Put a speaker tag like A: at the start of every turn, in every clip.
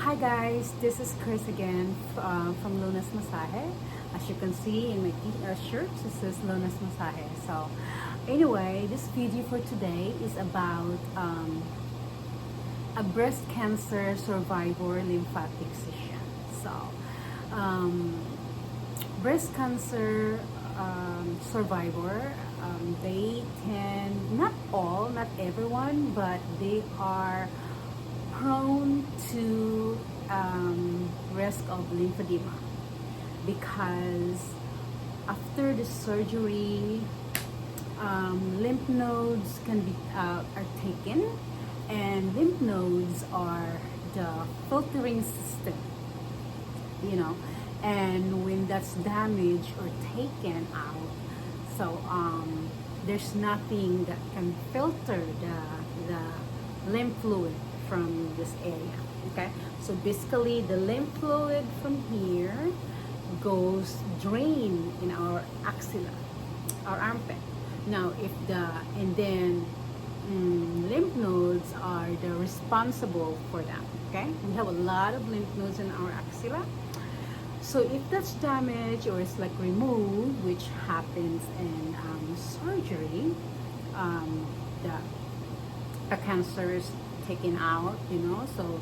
A: Hi guys, this is Chris again from Luna's Masahe. As you can see in my shirt, it says Luna's Masahe. So anyway, this video for today is about a breast cancer survivor lymphatic session. So breast cancer survivor, they tend, not all, not everyone, but they are prone to risk of lymphedema because after the surgery, lymph nodes can be are taken, and lymph nodes are the filtering system, and when that's damaged or taken out, so there's nothing that can filter the lymph fluid from this area. Okay, so basically the lymph fluid from here goes drain in our axilla, our armpit. Now if lymph nodes are the responsible for that. Okay, we have a lot of lymph nodes in our axilla. So if that's damaged or it's like removed, which happens in surgery, the cancer is taken out, so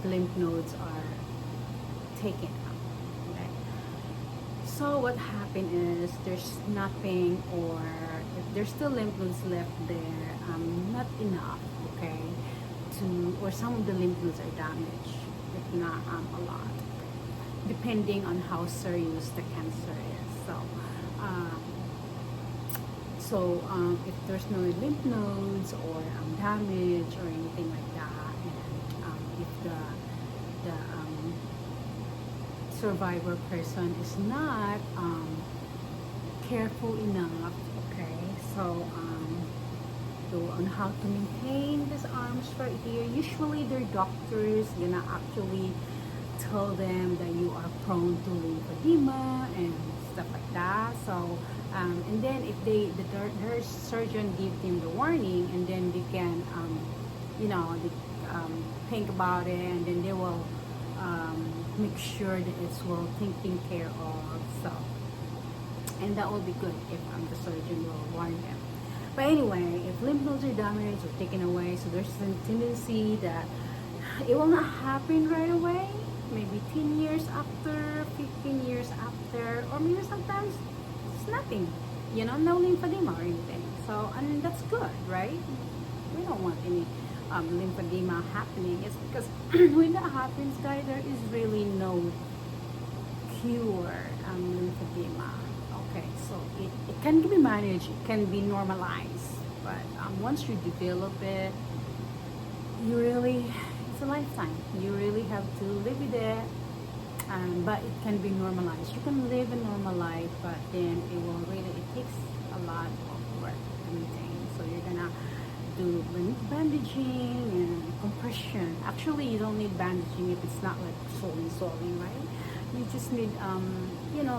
A: lymph nodes are taken out. Okay. So what happened is there's nothing, or if there's still lymph nodes left there, not enough, okay, or some of the lymph nodes are damaged, if not a lot, depending on how serious the cancer is. So if there's no lymph nodes or damage or anything like that, and if the survivor person is not careful enough, okay, so on how to maintain these arms right here, usually their doctors gonna actually tell them that you are prone to lymphedema and stuff like that. So and then if their surgeon gives them the warning, and then they can think about it, and then they will make sure that it's well taken care of. So, and that will be good if the surgeon will warn them. But anyway, if lymph nodes are damaged or taken away, so there's a tendency that it will not happen right away. Maybe 10 years after, 15 years after, or maybe sometimes it's nothing, no lymphedema or anything. So, and that's good, right? We don't want any lymphedema happening. It's because when that happens, guys, there is really no cure lymphedema. Okay, so it can be managed, it can be normalized, but once you develop it, it's a lifetime. You really have to live with it, but it can be normalized. You can live a normal life, but then it takes a lot of work to maintain. So you're gonna do bandaging and compression. Actually, you don't need bandaging if it's not like swelling, right? You just need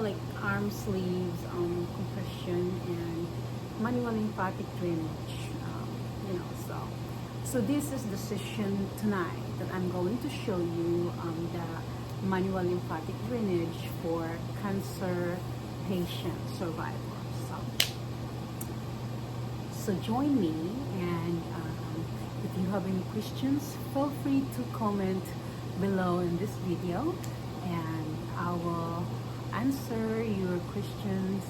A: like arm sleeves, compression, and manual lymphatic drainage. So this is the session tonight that I'm going to show you the manual lymphatic drainage for cancer patient survivors. So join me, and if you have any questions, feel free to comment below in this video, and I will answer your questions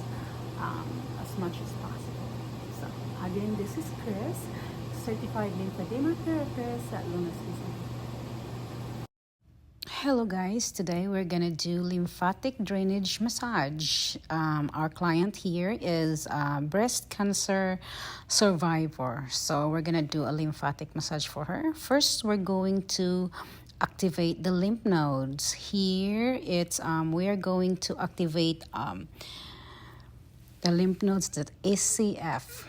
A: as much as possible. So again, this is Chris, certified lymphedema therapist at Luna's Masahe. Hello guys, today we're gonna do lymphatic drainage massage. Our client here is a breast cancer survivor, so we're gonna do a lymphatic massage for her. First, we're going to activate the lymph nodes. Here it's we are going to activate the lymph nodes that ACF,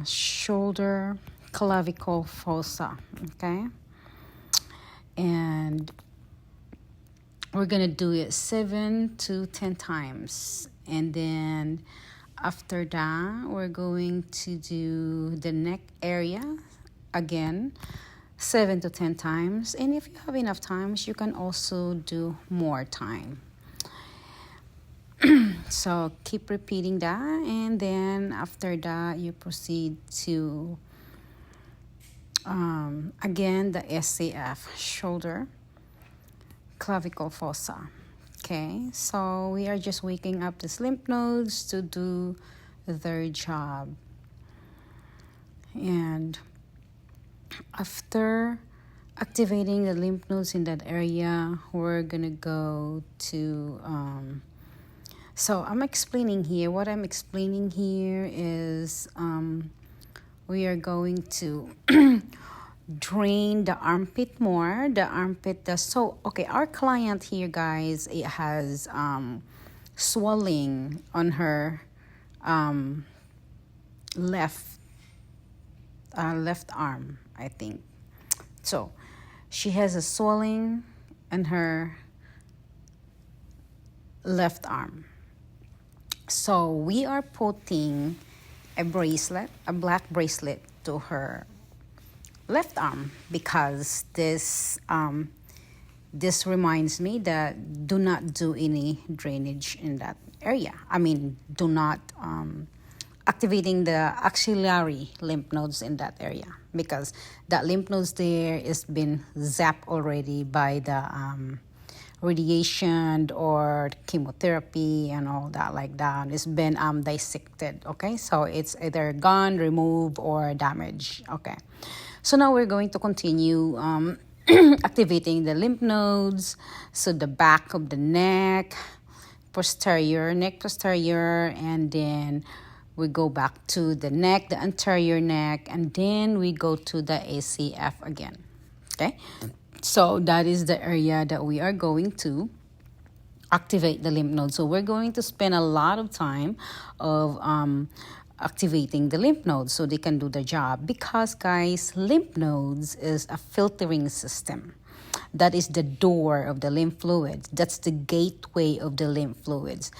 A: shoulder clavicle fossa, okay, and we're gonna do it 7 to 10 times, and then after that we're going to do the neck area again 7 to 10 times. And if you have enough times, you can also do more time. So keep repeating that, and then after that you proceed to again the SCF, shoulder, clavicle fossa. Okay, so we are just waking up these lymph nodes to do their job. And after activating the lymph nodes in that area, we're gonna go to so I'm explaining here, what I'm explaining here is we are going to drain the armpit more. The armpit does so. Okay, our client here, guys, it has swelling on her left arm, I think. So she has a swelling in her left arm. So we are putting a bracelet, a black bracelet, to her left arm, because this reminds me that do not do any drainage in that area. I mean, do not activating the axillary lymph nodes in that area, because that lymph nodes there is been zapped already by the radiation or chemotherapy and all that like that. It's been dissected. Okay, so it's either gone, removed, or damaged. Okay, so now we're going to continue activating the lymph nodes. So the back of the neck posterior, and then we go back to the neck, the anterior neck, and then we go to the ACF again. Okay, so that is the area that we are going to activate the lymph nodes. So we're going to spend a lot of time of activating the lymph nodes so they can do the job, because, guys, lymph nodes is a filtering system. That is the door of the lymph fluids. That's the gateway of the lymph fluids.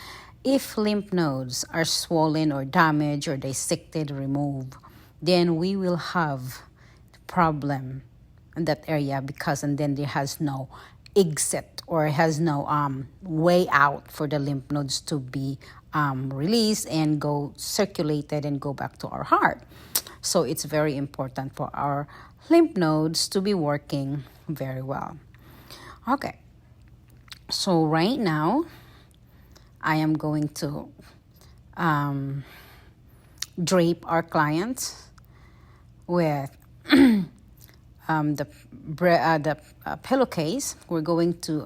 A: If lymph nodes are swollen or damaged or dissected or removed, then we will have problem in that area, because and then there has no exit or has no way out for the lymph nodes to be released and go circulated and go back to our heart. So it's very important for our lymph nodes to be working very well. Okay, so right now I am going to drape our client with the pillowcase. We're going to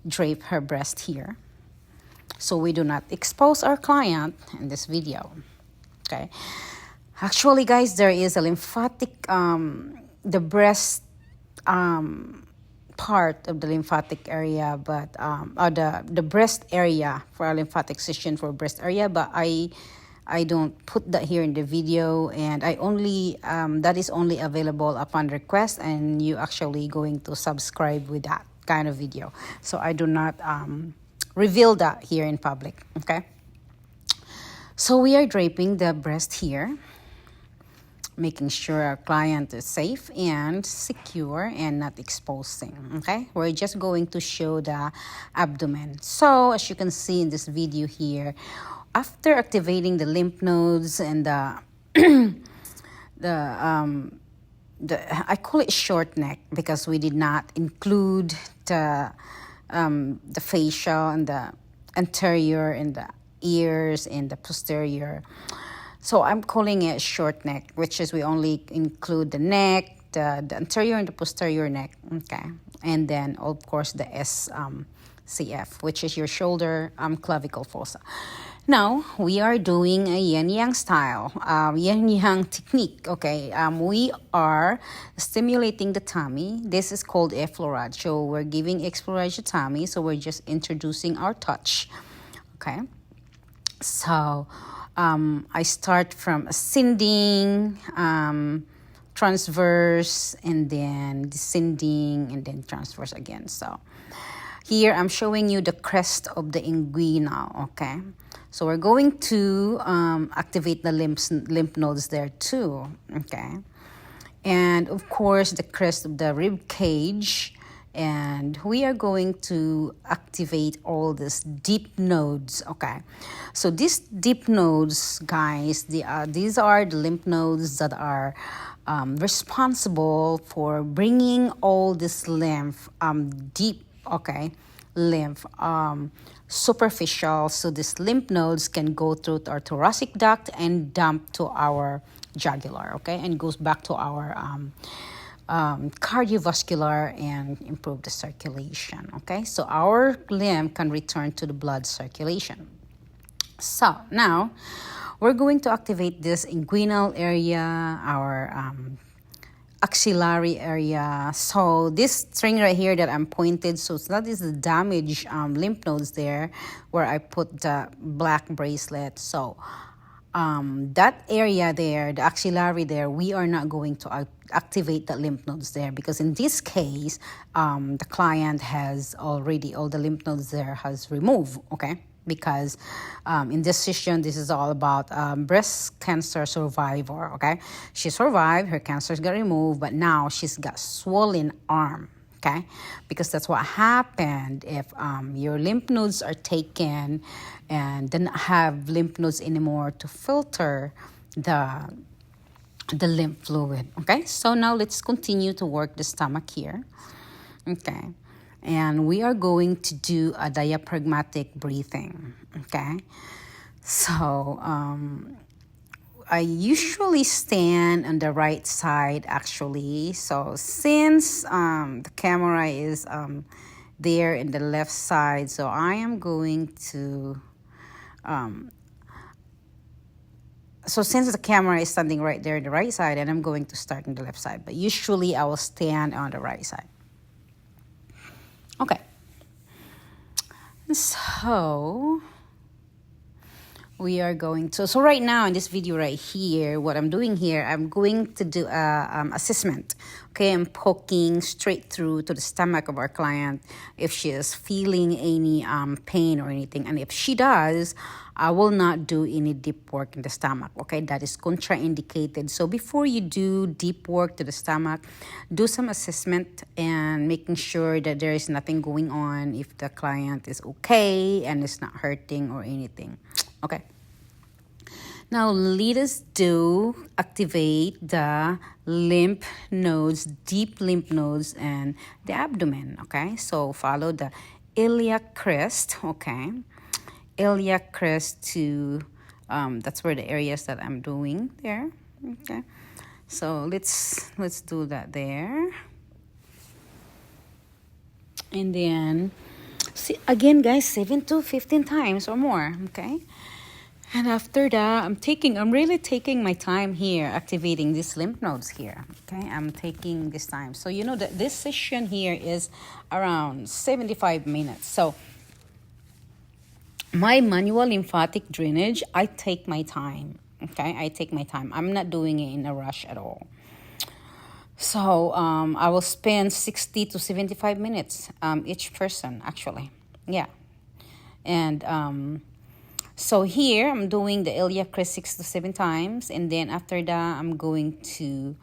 A: drape her breast here, so we do not expose our client in this video. Okay, actually, guys, there is a lymphatic, the breast part of the lymphatic area, but the breast area for a lymphatic session for breast area, but I don't put that here in the video, and I only that is only available upon request, and you actually going to subscribe with that kind of video. So I do not reveal that here in public. Okay, so we are draping the breast here, making sure our client is safe and secure and not exposing. Okay, we're just going to show the abdomen. So as you can see in this video here, after activating the lymph nodes and the I call it short neck, because we did not include the facial and the anterior and the ears and the posterior. So I'm calling it short neck, which is we only include the neck, the anterior and the posterior neck. Okay, and then of course the SCF, which is your shoulder, clavicle fossa. Now we are doing a yin-yang style, yin-yang technique. Okay, we are stimulating the tummy. This is called effleurage. So we're giving explorage to tummy. So we're just introducing our touch. Okay, so I start from ascending, transverse, and then descending, and then transverse again. So here I'm showing you the crest of the inguinal. Okay, so we're going to activate the lymph nodes there too. Okay, and of course the crest of the rib cage. And we are going to activate all these deep nodes. Okay, so these deep nodes, guys, these are the lymph nodes that are responsible for bringing all this lymph deep. Okay, lymph superficial, so these lymph nodes can go through our thoracic duct and dump to our jugular. Okay, and goes back to our cardiovascular and improve the circulation. Okay, so our lymph can return to the blood circulation. So now we're going to activate this inguinal area, our axillary area. So this string right here that I'm pointed, so that is the damaged lymph nodes there where I put the black bracelet. So that area there, the axillary there, we are not going to activate the lymph nodes there, because in this case, the client has already, all the lymph nodes there has removed, okay? Because in this session, this is all about breast cancer survivor, okay? She survived, her cancers got removed, but now she's got swollen arm, okay? Because that's what happened if your lymph nodes are taken and don't have lymph nodes anymore to filter the lymph fluid. Okay, so now let's continue to work the stomach here. Okay, and we are going to do a diaphragmatic breathing. Okay, so I usually stand on the right side actually. So since the camera is there in the left side, so I am going to so since the camera is standing right there on the right side, and I'm going to start on the left side, but usually I will stand on the right side. Okay. So we are going to, so right now in this video right here, what I'm doing here, I'm going to do a assessment. Okay, I'm poking straight through to the stomach of our client if she is feeling any pain or anything. And if she does, I will not do any deep work in the stomach. Okay, that is contraindicated. So before you do deep work to the stomach, do some assessment and making sure that there is nothing going on, if the client is okay and is not hurting or anything. Okay. Now let us activate the lymph nodes, deep lymph nodes, and the abdomen. Okay, so follow the iliac crest. Okay, iliac crest to that's where the areas that I'm doing there. Okay, so let's do that there, and then see again, guys, 7 to 15 times or more. Okay. And after that, I'm really taking my time here, activating these lymph nodes here. Okay, I'm taking this time. So you know that this session here is around 75 minutes. So my manual lymphatic drainage, I take my time. Okay, I take my time. I'm not doing it in a rush at all. So I will spend 60 to 75 minutes each person, actually. Yeah, and so here I'm doing the iliac crest 6 to 7 times, and then after that I'm going to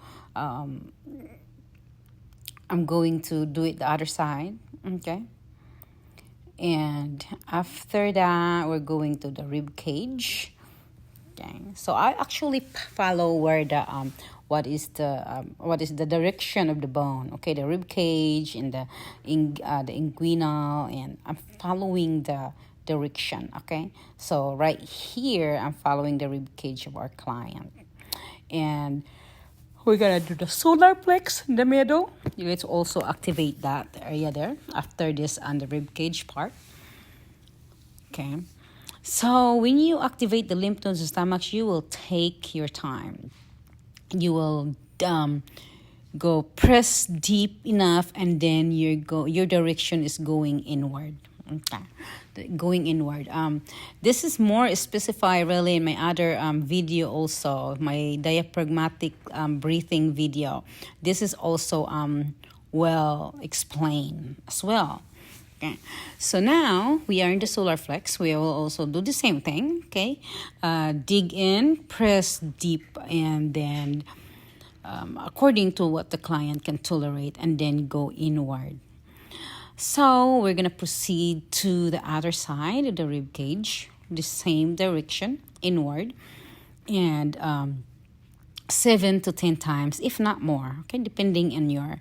A: do it the other side. Okay, and after that we're going to the rib cage. Okay, so I actually follow where the what is the direction of the bone. Okay, the rib cage and the inguinal, and I'm following the direction. Okay, so right here I'm following the rib cage of our client, and we're gonna do the solar plex in the middle. Let's also activate that area there after this on the rib cage part. Okay, so when you activate the lymph nodes in the stomach, you will take your time. You will go press deep enough, and then your direction is going inward. Okay, going inward. This is more specified really in my other video also, my diaphragmatic breathing video. This is also well explained as well. Okay, so now we are in the solar flex. We will also do the same thing. Okay, dig in, press deep, and then according to what the client can tolerate, and then go inward. So we're going to proceed to the other side of the rib cage, the same direction, inward, and 7 to 10 times, if not more, okay, depending on your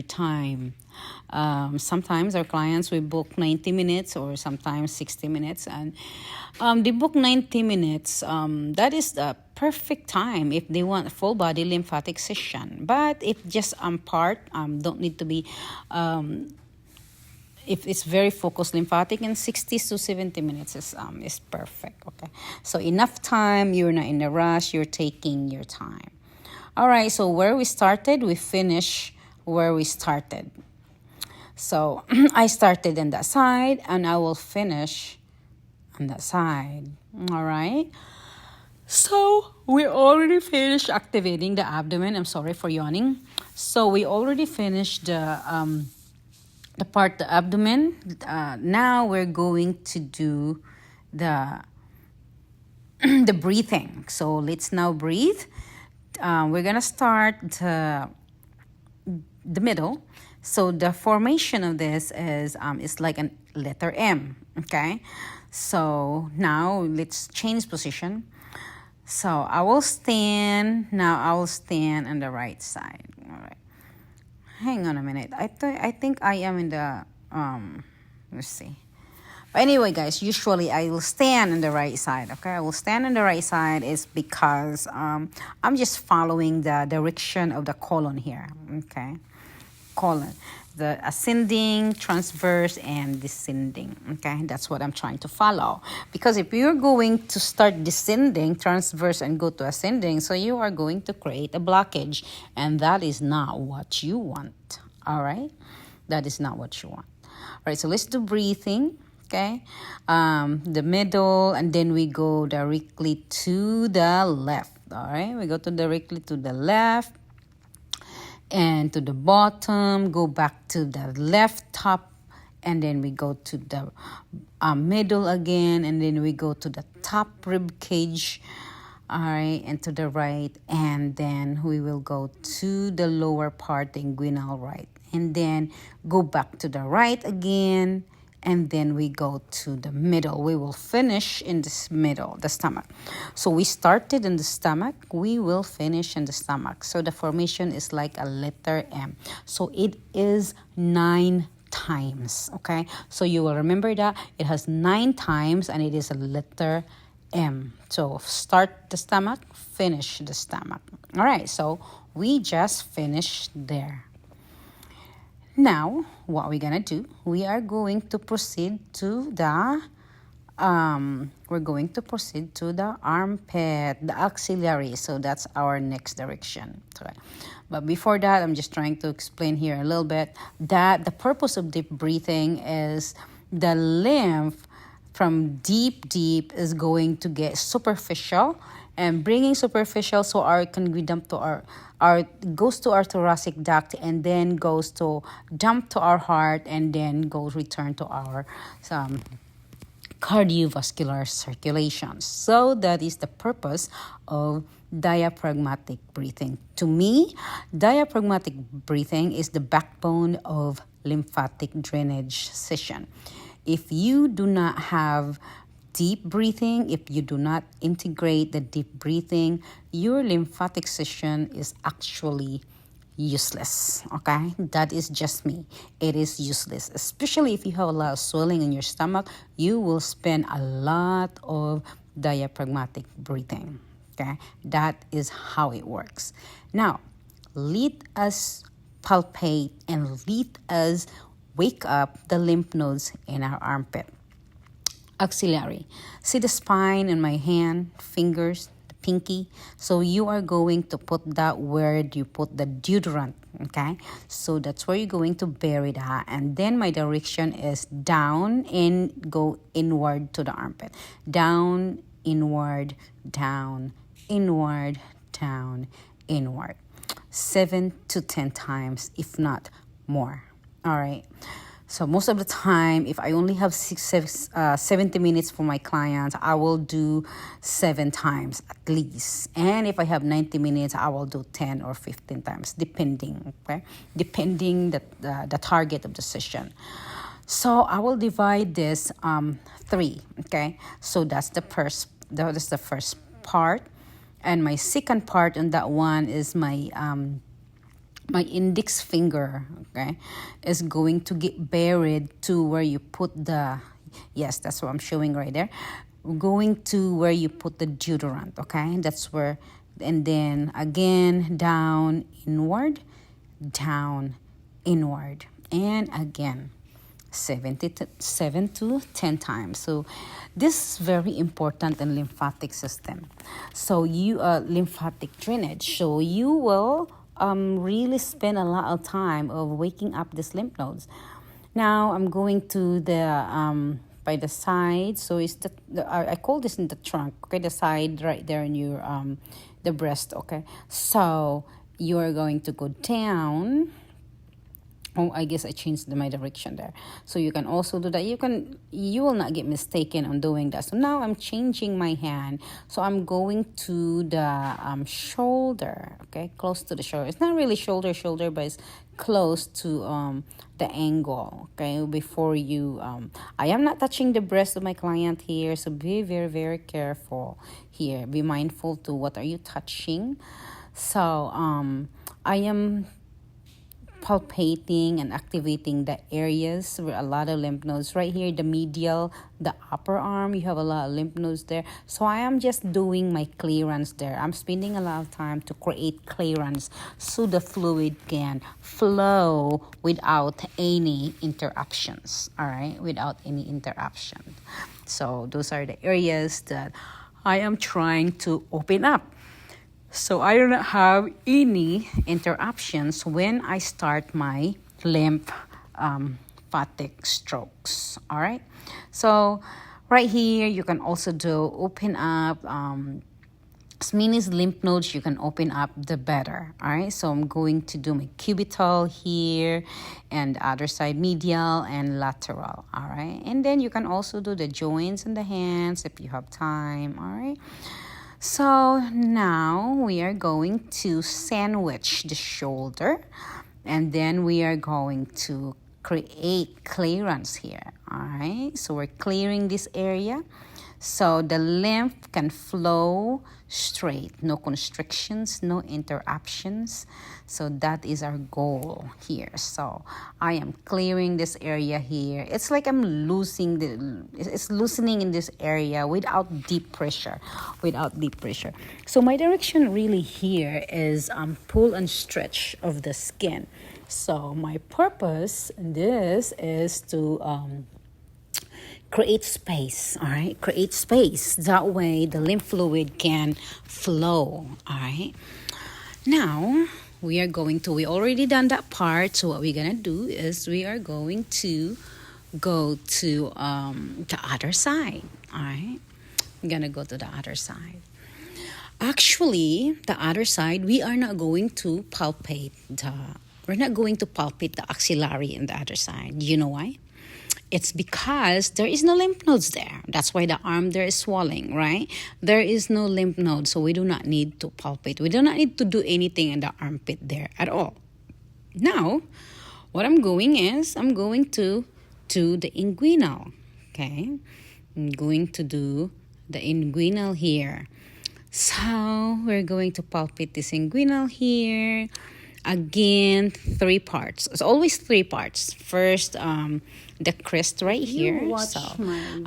A: time. Sometimes our clients will book 90 minutes or sometimes 60 minutes, and they book 90 minutes. That is the perfect time if they want a full body lymphatic session. But if just part, don't need to be, if it's very focused lymphatic, in 60 to 70 minutes is perfect. Okay, so enough time, you're not in a rush, you're taking your time. All right, so where we started, we finish where we started. So I started on that side and I will finish on that side. All right, so we already finished activating the abdomen. I'm sorry for yawning. So we already finished the part, the abdomen. Now we're going to do the the breathing. So let's now breathe. We're gonna start the middle. So the formation of this is like a letter M. Okay, so now let's change position. So I will stand. Now I will stand on the right side. All right. Hang on a minute. I think I am in the let's see. But anyway, guys, usually I will stand on the right side. Okay, I will stand on the right side is because I'm just following the direction of the colon here. Okay, colon, the ascending, transverse, and descending. Okay, that's what I'm trying to follow. Because if you're going to start descending, transverse, and go to ascending, so you are going to create a blockage, and that is not what you want. All right, that is not what you want. All right, so let's do breathing. Okay, the middle, and then we go directly to the left. All right, we go directly to the left and to the bottom, go back to the left top, and then we go to the middle again, and then we go to the top rib cage, all right, and to the right, and then we will go to the lower part, the inguinal right, and then go back to the right again, and then we go to the middle. We will finish in this middle, the stomach. So we started in the stomach, we will finish in the stomach. So the formation is like a letter M. So it is 9 times, okay? So you will remember that it has 9 times and it is a letter M. So start the stomach, finish the stomach. All right, so we just finished there. Now, what we're gonna do, we are going to proceed to the armpit, the axillary. So that's our next direction. Right. But before that, I'm just trying to explain here a little bit that the purpose of deep breathing is the lymph from deep is going to get superficial, and bringing superficial, so our can be dumped to our goes to our thoracic duct, and then goes to dump to our heart, and then goes return to our cardiovascular circulation. So that is the purpose of diaphragmatic breathing. To me, diaphragmatic breathing is the backbone of lymphatic drainage session. If you do not have deep breathing, if you do not integrate the deep breathing, your lymphatic session is actually useless. Okay, that is just me. It is useless, especially if you have a lot of swelling in your stomach. You will spend a lot of diaphragmatic breathing. Okay, that is how it works. Now, let us palpate and let us wake up the lymph nodes in our armpit. Axillary. See the spine in my hand, fingers, the pinky. So you are going to put that where you put the deodorant, okay? So that's where you're going to bury that. And then my direction is down and go inward to the armpit. Down, inward, down, inward, down, inward. 7 to 10 times, if not more. All right.
B: So most of the time, if I only have 70 minutes for my clients, I will do 7 times at least. And if I have 90 minutes, I will do 10 or 15 times, depending, okay? Depending the target of the session. So I will divide this 3, okay? So that's the first part. And my second part on that one is my index finger, okay, is going to get buried to where you put yes, that's what I'm showing right there. Going to where you put the deodorant, okay? That's where, and then again, down, inward, and again. 7 to 10 times. So this is very important in lymphatic system. So lymphatic drainage. So you will really spend a lot of time of waking up these lymph nodes. Now I'm going to the by the side. So it's I call this in the trunk. Okay, the side right there in your the breast. Okay, so you are going to go down. Oh, I guess I changed my direction there. So you can also do that. You will not get mistaken on doing that. So now I'm changing my hand. So I'm going to the shoulder, okay? Close to the shoulder. It's not really shoulder, but it's close to the angle, okay? Before you, I am not touching the breast of my client here. So be very, very careful here. Be mindful to what are you touching. So I am palpating and activating the areas where a lot of lymph nodes. Right here, the medial, the upper arm, you have a lot of lymph nodes there. So I am just doing my clearance there. I'm spending a lot of time to create clearance so the fluid can flow without any interruptions. All right, without any interruption. So those are the areas that I am trying to open up. So I don't have any interruptions when I start my lymphatic strokes. All right. So right here, you can also do open up. As many lymph nodes you can open up, the better. All right. So I'm going to do my cubital here, and the other side medial and lateral. All right. And then you can also do the joints in the hands if you have time. All right. So now we are going to sandwich the shoulder, and then we are going to create clearance here. All right, so we're clearing this area so the lymph can flow straight, no constrictions, no interruptions. So that is our goal here. So I am clearing this area here. It's like I'm it's loosening in this area without deep pressure. So my direction really here is pull and stretch of the skin. So my purpose in this is to create space, all right? Create space. That way the lymph fluid can flow, all right? Now, we already done that part. So what we're going to do is we are going to go to the other side, all right? I'm going to go to the other side. Actually, the other side, we are not going to palpate the axillary in the other side. You know why? It's because there is no lymph nodes there. That's why the arm there is swelling, right? There is no lymph node, so we do not need to palpate. We do not need to do anything in the armpit there at all. Now, what I'm going to do the inguinal, okay? I'm going to do the inguinal here. So, we're going to palpate this inguinal here. Again, 3 parts. It's always 3 parts. First, the crest right here. So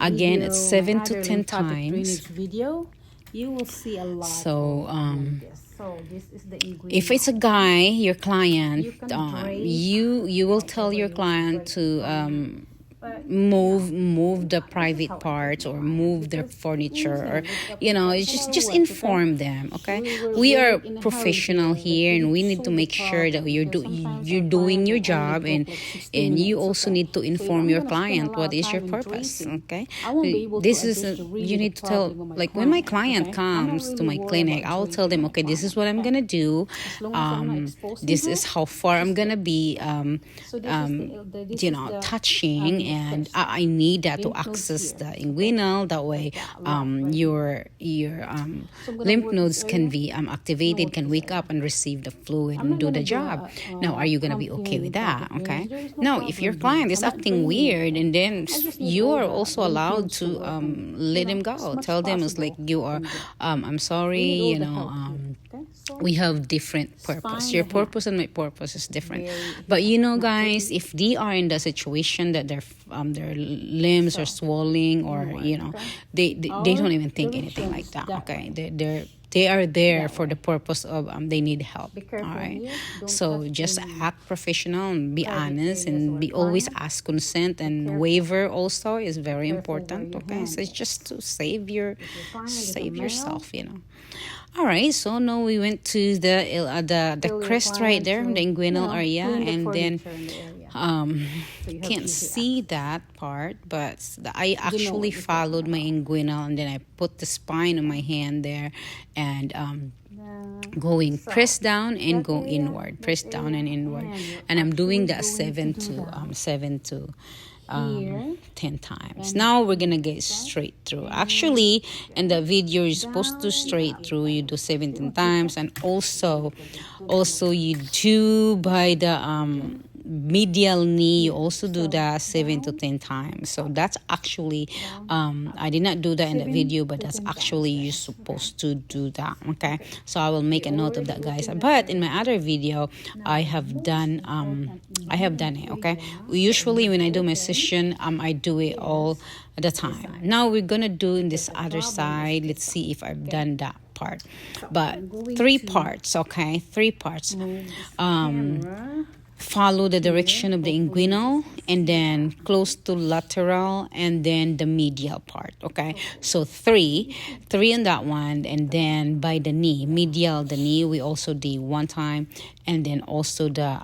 B: again, it's 7 to 10 times.
A: Video, you will see a lot.
B: So
A: so this is the inguinal.
B: if it's a guy, your client, you will tell your client to move the private parts or move their furniture, or it's just inform them. Okay, we are professional here, and we need to make sure that you're doing your job, and you also need to inform your client what is your purpose. Okay, this is you need to tell, like, when my client comes to my clinic, I'll tell them, okay, this is what I'm gonna do, this is how far I'm gonna be touching, and I need that to access the inguinal. That way, your lymph nodes can be activated, can wake up and receive the fluid and do the job. Now, are you gonna be okay with that? Okay. Now, if your client is acting weird, and then you are also allowed to let him go. Tell them it's like, you are, I'm sorry, we have different purpose. Your purpose and my purpose is different. But guys, if they are in the situation that their limbs are swelling, or they don't even think anything like that. Okay, they are there for the purpose of they need help. All right, so just act professional and be honest, and be always ask consent, and waiver also is very important. Okay, so it's just to save yourself. All right, so now we went to the crest right there, the inguinal area, and then can't see that part, but I actually followed my inguinal, and then I put the spine on my hand there, and going press down and go inward, press down and inward, and I'm doing that 7 to 10 times. Now we're gonna get straight through. Actually, in the video, you're supposed to straight through. You do 17 times, and also you do by the medial knee. You also do that 7 to 10 times. So that's actually I did not do that in the video, but that's actually you're supposed to do that. Okay, so I will make a note of that, guys. But in my other video, I have done it. Okay, usually when I do my session, I do it all the time. Now we're gonna do in this other side. Let's see if I've done that part. But 3 parts. Okay, 3 parts. Follow the direction of the inguinal, and then close to lateral, and then the medial part. Okay, so three on that one, and then by the knee, medial the knee, we also did 1 time, and then also the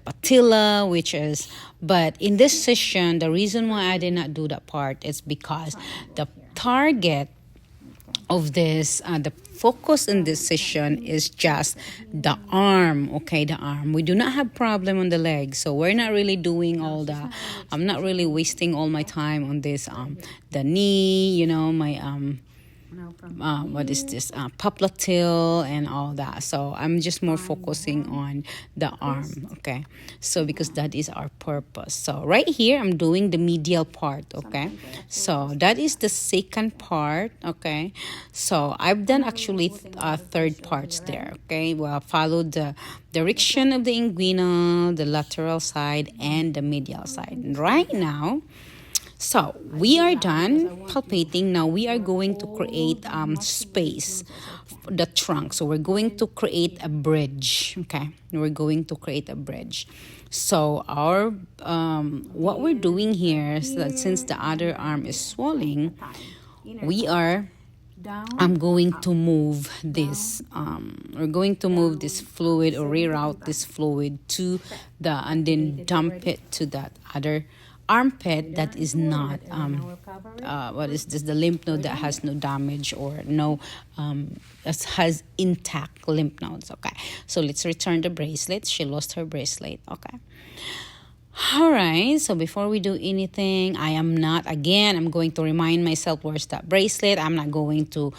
B: patella, which is. But in this session, the reason why I did not do that part is because the target of this, the focus in this session is just the arm. Okay, the arm. We do not have problem on the leg, so we're not really doing all that. I'm not really wasting all my time on this. The knee, my what is this, popliteal and all that. So I'm just more focusing on the arm. Okay, so because that is our purpose. So right here I'm doing the medial part. Okay, so that is the second part. Okay, so I've done actually 3rd parts there. Okay, well, follow the direction of the inguinal, the lateral side, and the medial side. Right now, so we are done palpating. Now we are going to create space, the trunk. So we're going to create a bridge. Okay, we're going to create a bridge. So our what we're doing here is that since the other arm is swelling, I'm going to move this. We're going to move this fluid, or reroute this fluid to and then dump it to that other armpit that is not what is this, the lymph node that has no damage or no has intact lymph nodes. Okay, so let's return the bracelet. She lost her bracelet. Okay, all right, so before we do anything, I'm going to remind myself, where's that bracelet. I'm not going to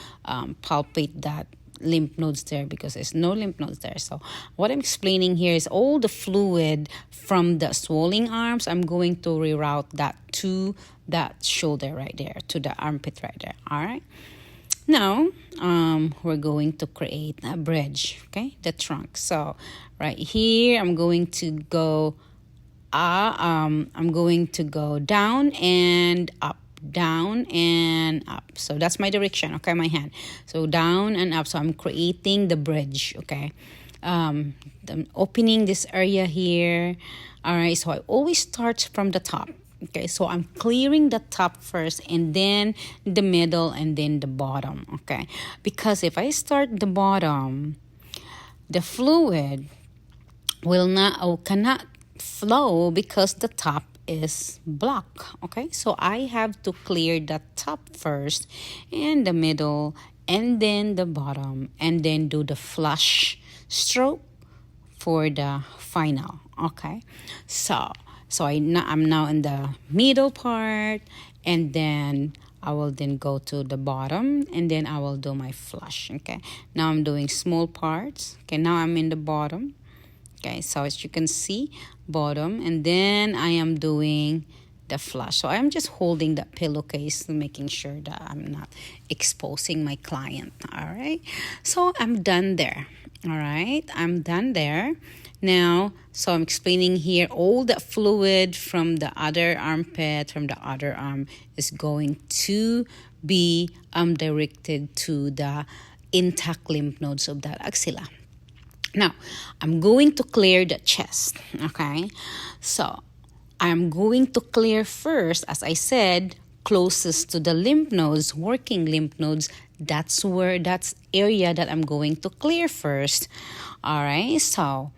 B: palpate that lymph nodes there because there's no lymph nodes there. So what I'm explaining here is all the fluid from the swelling arms, I'm going to reroute that to that shoulder right there, to the armpit right there. All right, now we're going to create a bridge. Okay, the trunk. So right here I'm going to go down and up, down and up. So that's my direction. Okay, my hand. So down and up. So I'm creating the bridge. Okay, I'm opening this area here. All right, so I always start from the top. Okay, so I'm clearing the top first, and then the middle, and then the bottom. Okay, because if I start the bottom, the fluid will not or cannot flow because the top is blocked. Okay, so I have to clear the top first, and the middle, and then the bottom, and then do the flush stroke for the final. Okay, I'm now in the middle part, and then I will then go to the bottom, and then I will do my flush. Okay, now I'm doing small parts. Okay, now I'm in the bottom. Okay, so as you can see, bottom, and then I am doing the flush. So I'm just holding that pillowcase, making sure that I'm not exposing my client. All right, so I'm done there. All right, I'm done there. Now, so I'm explaining here, all the fluid from the other armpit, from the other arm, is going to be directed to the intact lymph nodes of that axilla. Now, I'm going to clear the chest, okay? So, I'm going to clear first, as I said, closest to the lymph nodes, working lymph nodes. That's area that I'm going to clear first. All right, so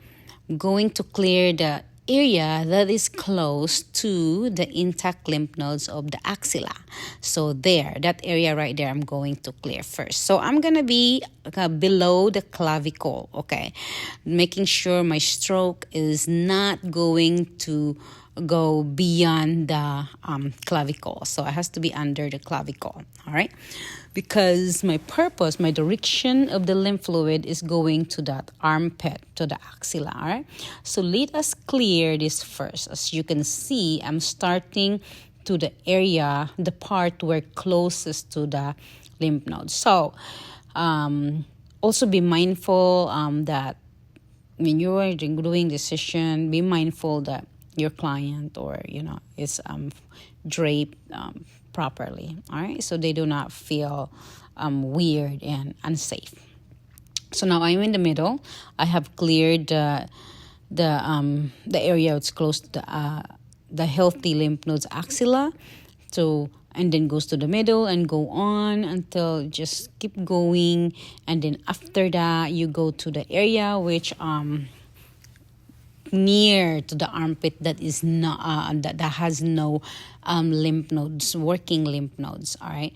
B: I'm going to clear the area that is close to the intact lymph nodes of the axilla. So that area right there, I'm going to clear first. So I'm going to be below the clavicle, okay? Making sure my stroke is not going to go beyond the clavicle. So it has to be under the clavicle, all right? Because my direction of the lymph fluid is going to that armpit, to the axilla, all right? So let us clear this first. As you can see, I'm starting to the area, the part where closest to the lymph nodes. So also be mindful that when you are doing the session, be mindful that your client is draped properly, all right, so they do not feel weird and unsafe. So now I'm in the middle. I have cleared the area that's close to the healthy lymph nodes axilla, and then goes to the middle and go on until just keep going, and then after that you go to the area which near to the armpit that is not that has no lymph nodes, working lymph nodes. All right,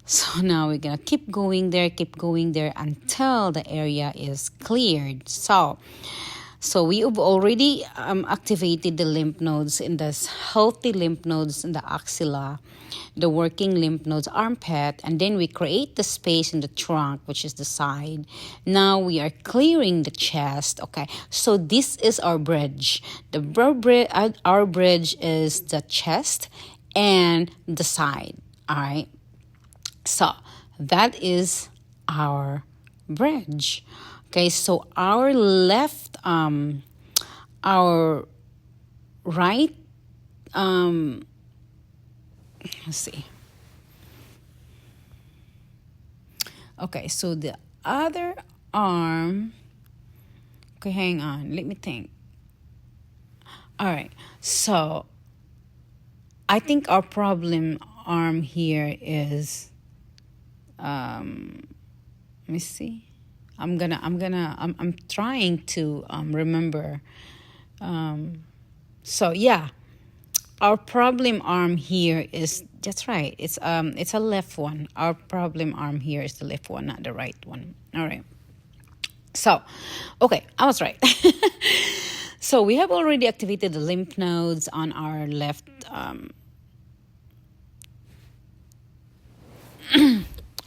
B: so now we're gonna keep going there until the area is cleared. So we have already activated the lymph nodes in the healthy lymph nodes in the axilla, the working lymph nodes armpit, and then we create the space in the trunk, which is the side. Now we are clearing the chest. Okay, so this is our bridge. Our bridge is the chest and the side. All right, so that is our bridge. Okay, so our right, let's see. Okay, so the other arm, okay, hang on, let me think. All right, so I think our problem arm here is, let me see. I'm trying to remember. So yeah, our problem arm here is, that's right. It's a left one. Our problem arm here is the left one, not the right one. All right. So, okay, I was right. So we have already activated the lymph nodes on our left.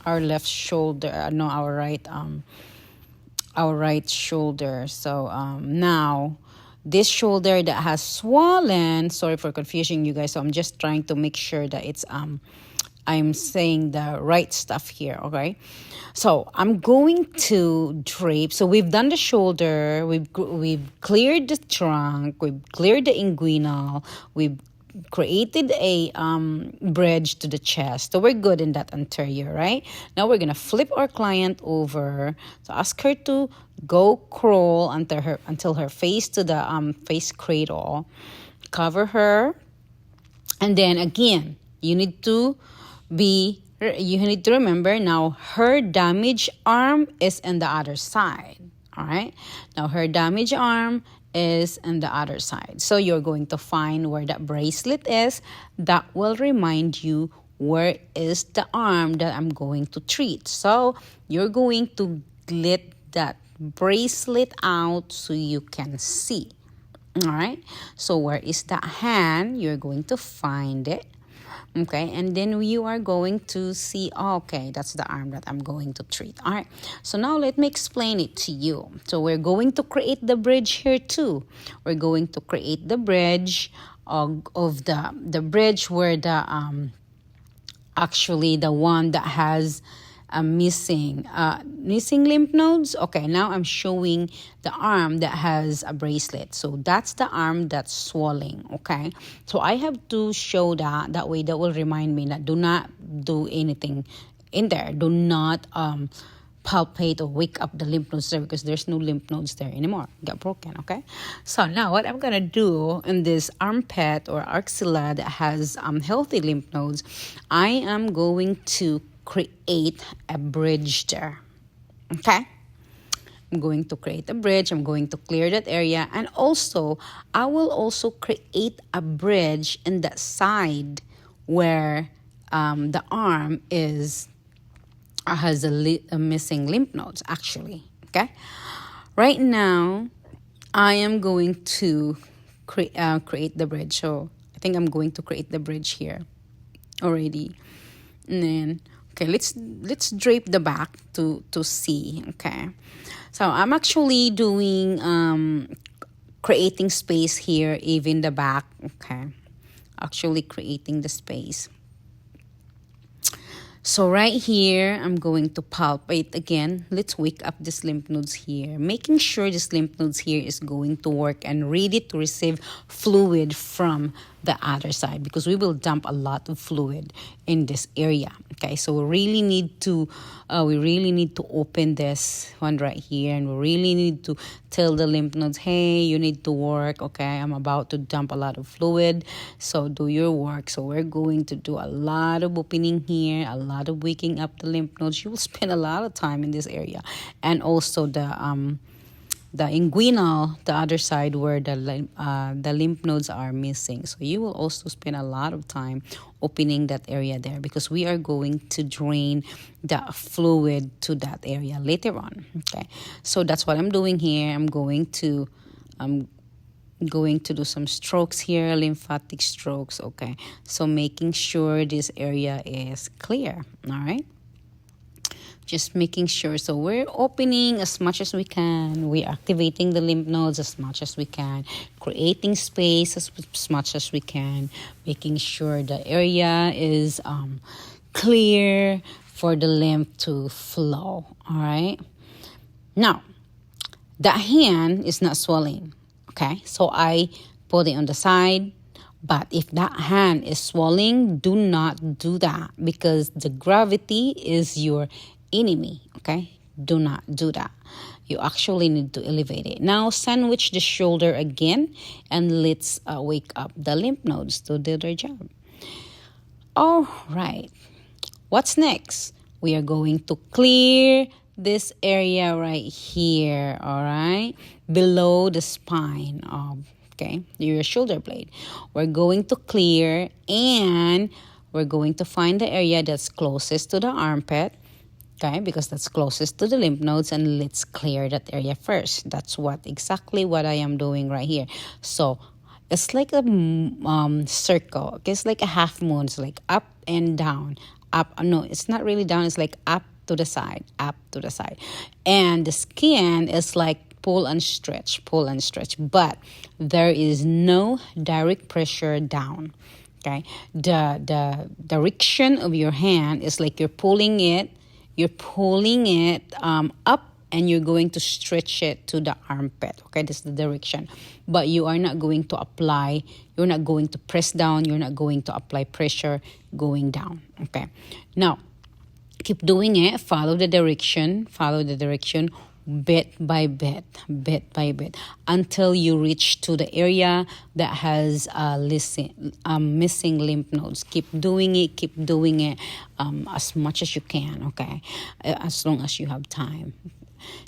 B: Our left shoulder. No, our right shoulder. So now this shoulder that has swollen, sorry for confusing you guys, so I'm just trying to make sure that it's I'm saying the right stuff here. Okay, so I'm going to drape. So we've done the shoulder, we've cleared the trunk, we've cleared the inguinal, we've created a bridge to the chest. So we're good in that anterior, right? Now we're gonna flip our client over. So ask her to go crawl until her face to the face cradle. Cover her And then again, you need to remember now her damaged arm is in the other side. All right. Now her damaged arm is in the other side. So you're going to find where that bracelet is. That will remind you where is the arm that I'm going to treat. So you're going to let that bracelet out so you can see. All right. So where is that hand? You're going to find it. Okay, and then you are going to see, okay, that's the arm that I'm going to treat. All right, so now let me explain it to you. So we're going to create the bridge here too. We're going to create the bridge of the bridge where the actually the one that has missing lymph nodes. Okay, now I'm showing the arm that has a bracelet. So that's the arm that's swelling. Okay, so I have to show that way. That will remind me that do not do anything in there. Do not palpate or wake up the lymph nodes there, because there's no lymph nodes there anymore. Got broken. Okay, so now what I'm gonna do in this armpit or axilla that has healthy lymph nodes, I am going to create a bridge there. Okay, I'm going to create a bridge. I'm going to clear that area, and also I will also create a bridge in that side where the arm has a missing lymph nodes actually. Okay, right now I am going to create the bridge. So I think I'm going to create the bridge here already, and then okay, let's drape the back to see. Okay, so I'm actually doing creating space here, even the back. Okay, actually creating the space. So right here, I'm going to palpate again. Let's wake up these lymph nodes here. Making sure this lymph nodes here is going to work and ready to receive fluid from the other side, because we will dump a lot of fluid in this area. Okay, so we really need to open this one right here, and we really need to tell the lymph nodes, hey, you need to work. Okay, I'm about to dump a lot of fluid, so do your work. So we're going to do a lot of opening here, a lot of waking up the lymph nodes. You will spend a lot of time in this area, and also the inguinal, the other side where the lymph nodes are missing. So you will also spend a lot of time opening that area there, because we are going to drain the fluid to that area later on. Okay, so that's what I'm doing here. I'm going to do some strokes here, lymphatic strokes. Okay, so making sure this area is clear. All right, just making sure. So we're opening as much as we can. We're activating the lymph nodes as much as we can. Creating space as much as we can. Making sure the area is clear for the lymph to flow. All right. Now, that hand is not swelling. Okay. So I put it on the side. But if that hand is swelling, do not do that, because the gravity is your enemy. Okay, do not do that. You actually need to elevate it. Now sandwich the shoulder again, and let's wake up the lymph nodes to do their job. All right, what's next? We are going to clear this area right here. All right, below the spine of your shoulder blade. We're going to clear, and we're going to find the area that's closest to the armpit. Okay, because that's closest to the lymph nodes, and let's clear that area first. That's exactly what I am doing right here. So it's like a circle. Okay, it's like a half moon. It's like up and down. Up. No, it's not really down. It's like up to the side. Up to the side. And the skin is like pull and stretch. But there is no direct pressure down. Okay, the direction of your hand is like you're pulling it up, and you're going to stretch it to the armpit. Okay, this is the direction. But you are not going to apply, you're not going to press down, you're not going to apply pressure going down. Okay, now keep doing it. Follow the direction. bit by bit, until you reach to the area that has missing lymph nodes. Keep doing it as much as you can, okay? As long as you have time.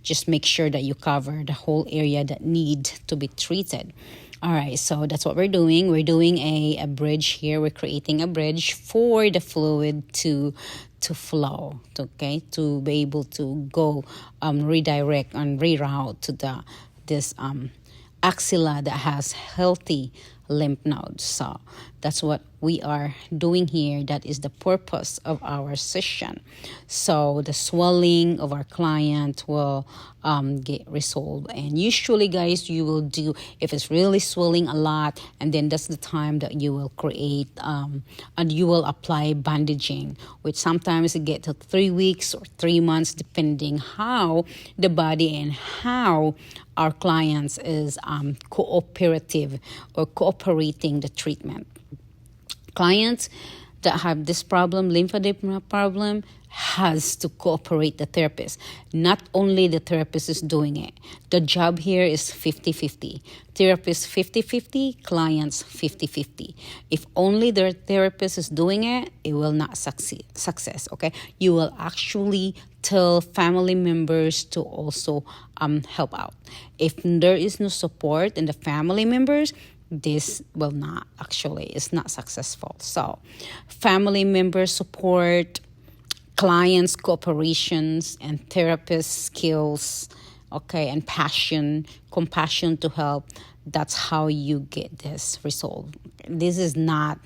B: Just make sure that you cover the whole area that need to be treated. All right, so that's what we're doing. We're doing a bridge here. We're creating a bridge for the fluid to flow, okay, to be able to go redirect and reroute to this axilla that has healthy lymph nodes. So that's what we are doing here. That is the purpose of our session. So the swelling of our client will get resolved. And usually, guys, you will do, if it's really swelling a lot, and then that's the time that you will create and you will apply bandaging, which sometimes it get to 3 weeks or 3 months, depending how the body and how our clients is cooperative or cooperating the treatment. Clients that have this problem, lymphedema problem, has to cooperate the therapist. Not only the therapist is doing it. The job here is 50-50. Therapist 50-50, clients 50-50. If only the therapist is doing it, it will not success, okay? You will actually tell family members to also help out. If there is no support in the family members, this will not actually, it's not successful. So family member support, clients cooperations, and therapist skills, okay, and compassion to help. That's how you get this resolved. This is not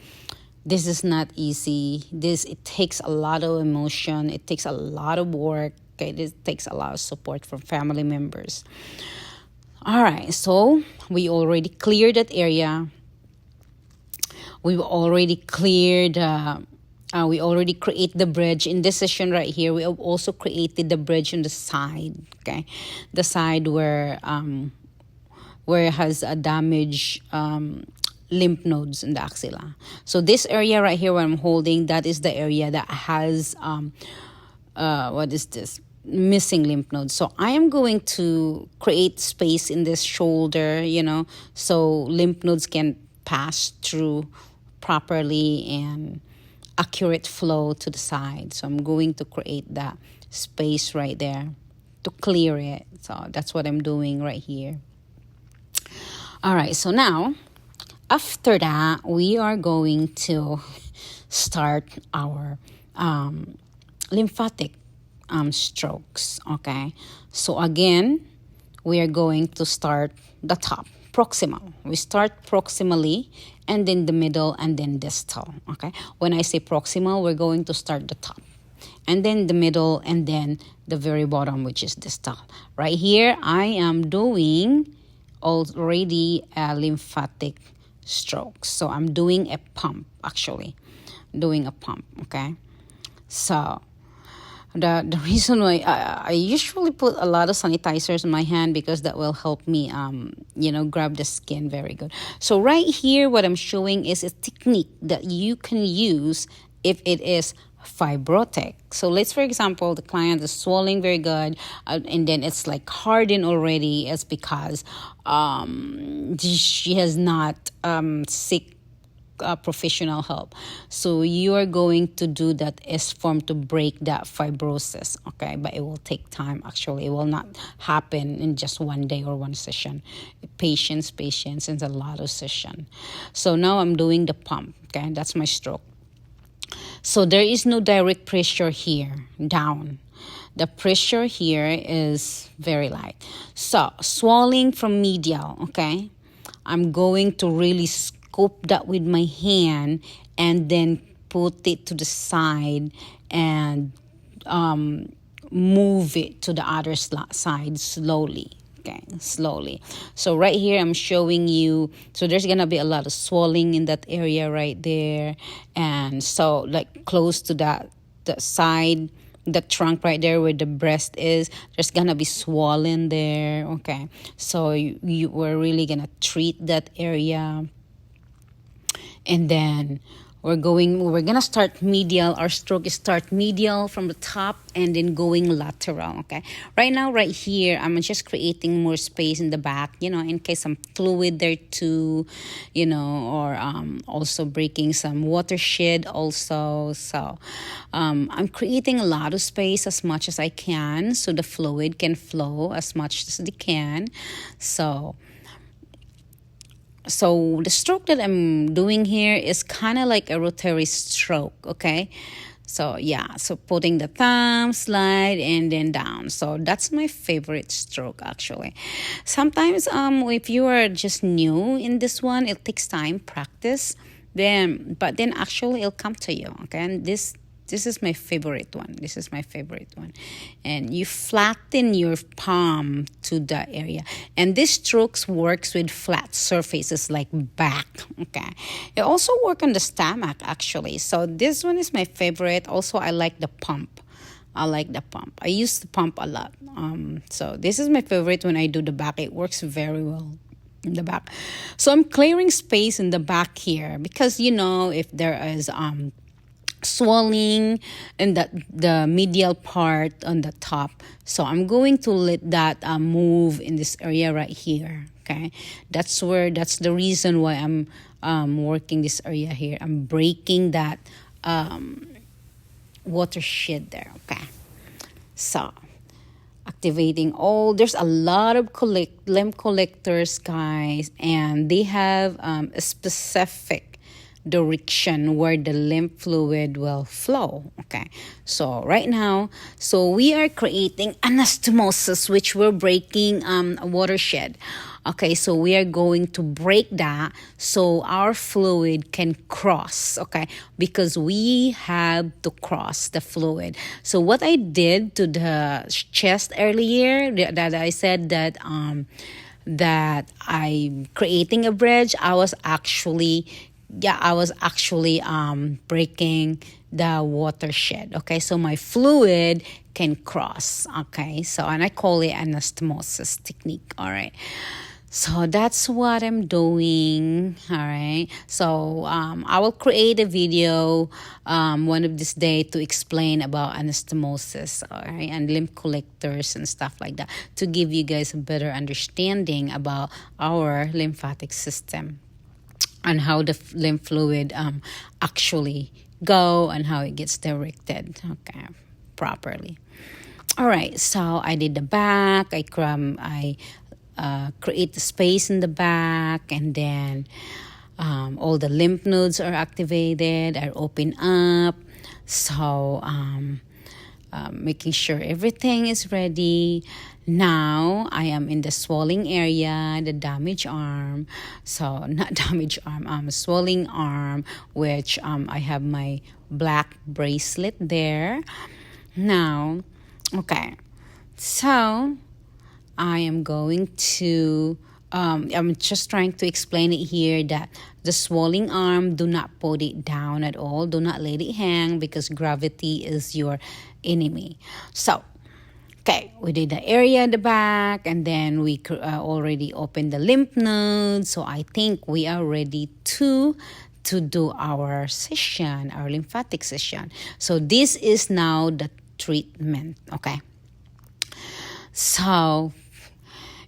B: easy. It takes a lot of emotion, it takes a lot of work, okay? It takes a lot of support from family members. All right, so we already cleared that area. We've already cleared, we already create the bridge. In this session right here, we have also created the bridge on the side, okay? The side where it has a damaged lymph nodes in the axilla. So this area right here where I'm holding, that is the area that has, missing lymph nodes. So I am going to create space in this shoulder, so lymph nodes can pass through properly and accurate flow to the side. So I'm going to create that space right there to clear it. So that's what I'm doing right here. All right, so now after that, we are going to start our lymphatic strokes, okay? So again, we are going to start the top, proximal. We start proximally, and then the middle, and then distal, okay? When I say proximal, we're going to start the top, and then the middle, and then the very bottom, which is distal. Right here, I am doing already a lymphatic stroke. So I'm doing a pump, actually. Doing a pump, okay? So the reason why I usually put a lot of sanitizers in my hand, because that will help me grab the skin very good. So right here, what I'm showing is a technique that you can use if it is fibrotic. So let's, for example, the client is swelling very good, and then it's like hardened already. It's because she has not seek professional help. So you are going to do that S form to break that fibrosis, okay? But it will take time. Actually, it will not happen in just one day or one session. Patience, and a lot of session. So now I'm doing the pump, okay? That's my stroke. So there is no direct pressure here, down. The pressure here is very light. So swelling from medial, okay? I'm going to really scoop that with my hand and then put it to the side and move it to the other side slowly. Okay, slowly. So right here, I'm showing you. So there's gonna be a lot of swelling in that area right there, and so like close to that side, the trunk right there where the breast is, there's gonna be swollen there. Okay, so we're really gonna treat that area, and then we're gonna start medial. Our stroke is start medial from the top and then going lateral. Okay, right now, right here, I'm just creating more space in the back, in case some fluid there too, or also breaking some watershed also. So I'm creating a lot of space as much as I can so the fluid can flow as much as they can. So the stroke that I'm doing here is kind of like a rotary stroke, okay? So yeah, so putting the thumb, slide, and then down. So that's my favorite stroke actually. Sometimes if you are just new in this one, it takes time, practice. But then actually it'll come to you, okay? And this is my favorite one. This is my favorite one. And you flatten your palm to the area. And this strokes works with flat surfaces like back. Okay. It also works on the stomach actually. So this one is my favorite. Also, I like the pump. I use the pump a lot. So this is my favorite when I do the back. It works very well in the back. So I'm clearing space in the back here because if there is swelling in the medial part on the top, so I'm going to let that move in this area right here. Okay, that's the reason why I'm working this area here. I'm breaking that watershed there. Okay, so activating there's a lot of lymph collectors, guys, and they have a specific direction where the lymph fluid will flow. Okay, so right now, we are creating anastomosis, which we're breaking a watershed. Okay, so we are going to break that so our fluid can cross. Okay, because we have to cross the fluid. So what I did to the chest earlier, that I said that I'm creating a bridge, I was actually breaking the watershed. Okay, so my fluid can cross. Okay, and I call it anastomosis technique. All right, so that's what I'm doing. All right, so I will create a video one of this day to explain about anastomosis, all right, and lymph collectors and stuff like that, to give you guys a better understanding about our lymphatic system and how the lymph fluid actually go and how it gets directed, okay, properly. All right, so I did the back. I create the space in the back, and then all the lymph nodes are activated, are open up. So making sure everything is ready. Now I am in the swelling area, the damaged arm. So not damaged arm, swelling arm, which I have my black bracelet there. Now, okay, so I am going to I'm just trying to explain it here that the swelling arm, do not put it down at all. Do not let it hang because gravity is your enemy. So, okay, we did the area in the back, and then we already opened the lymph nodes. So I think we are ready to do our session, our lymphatic session. So this is now the treatment, okay? So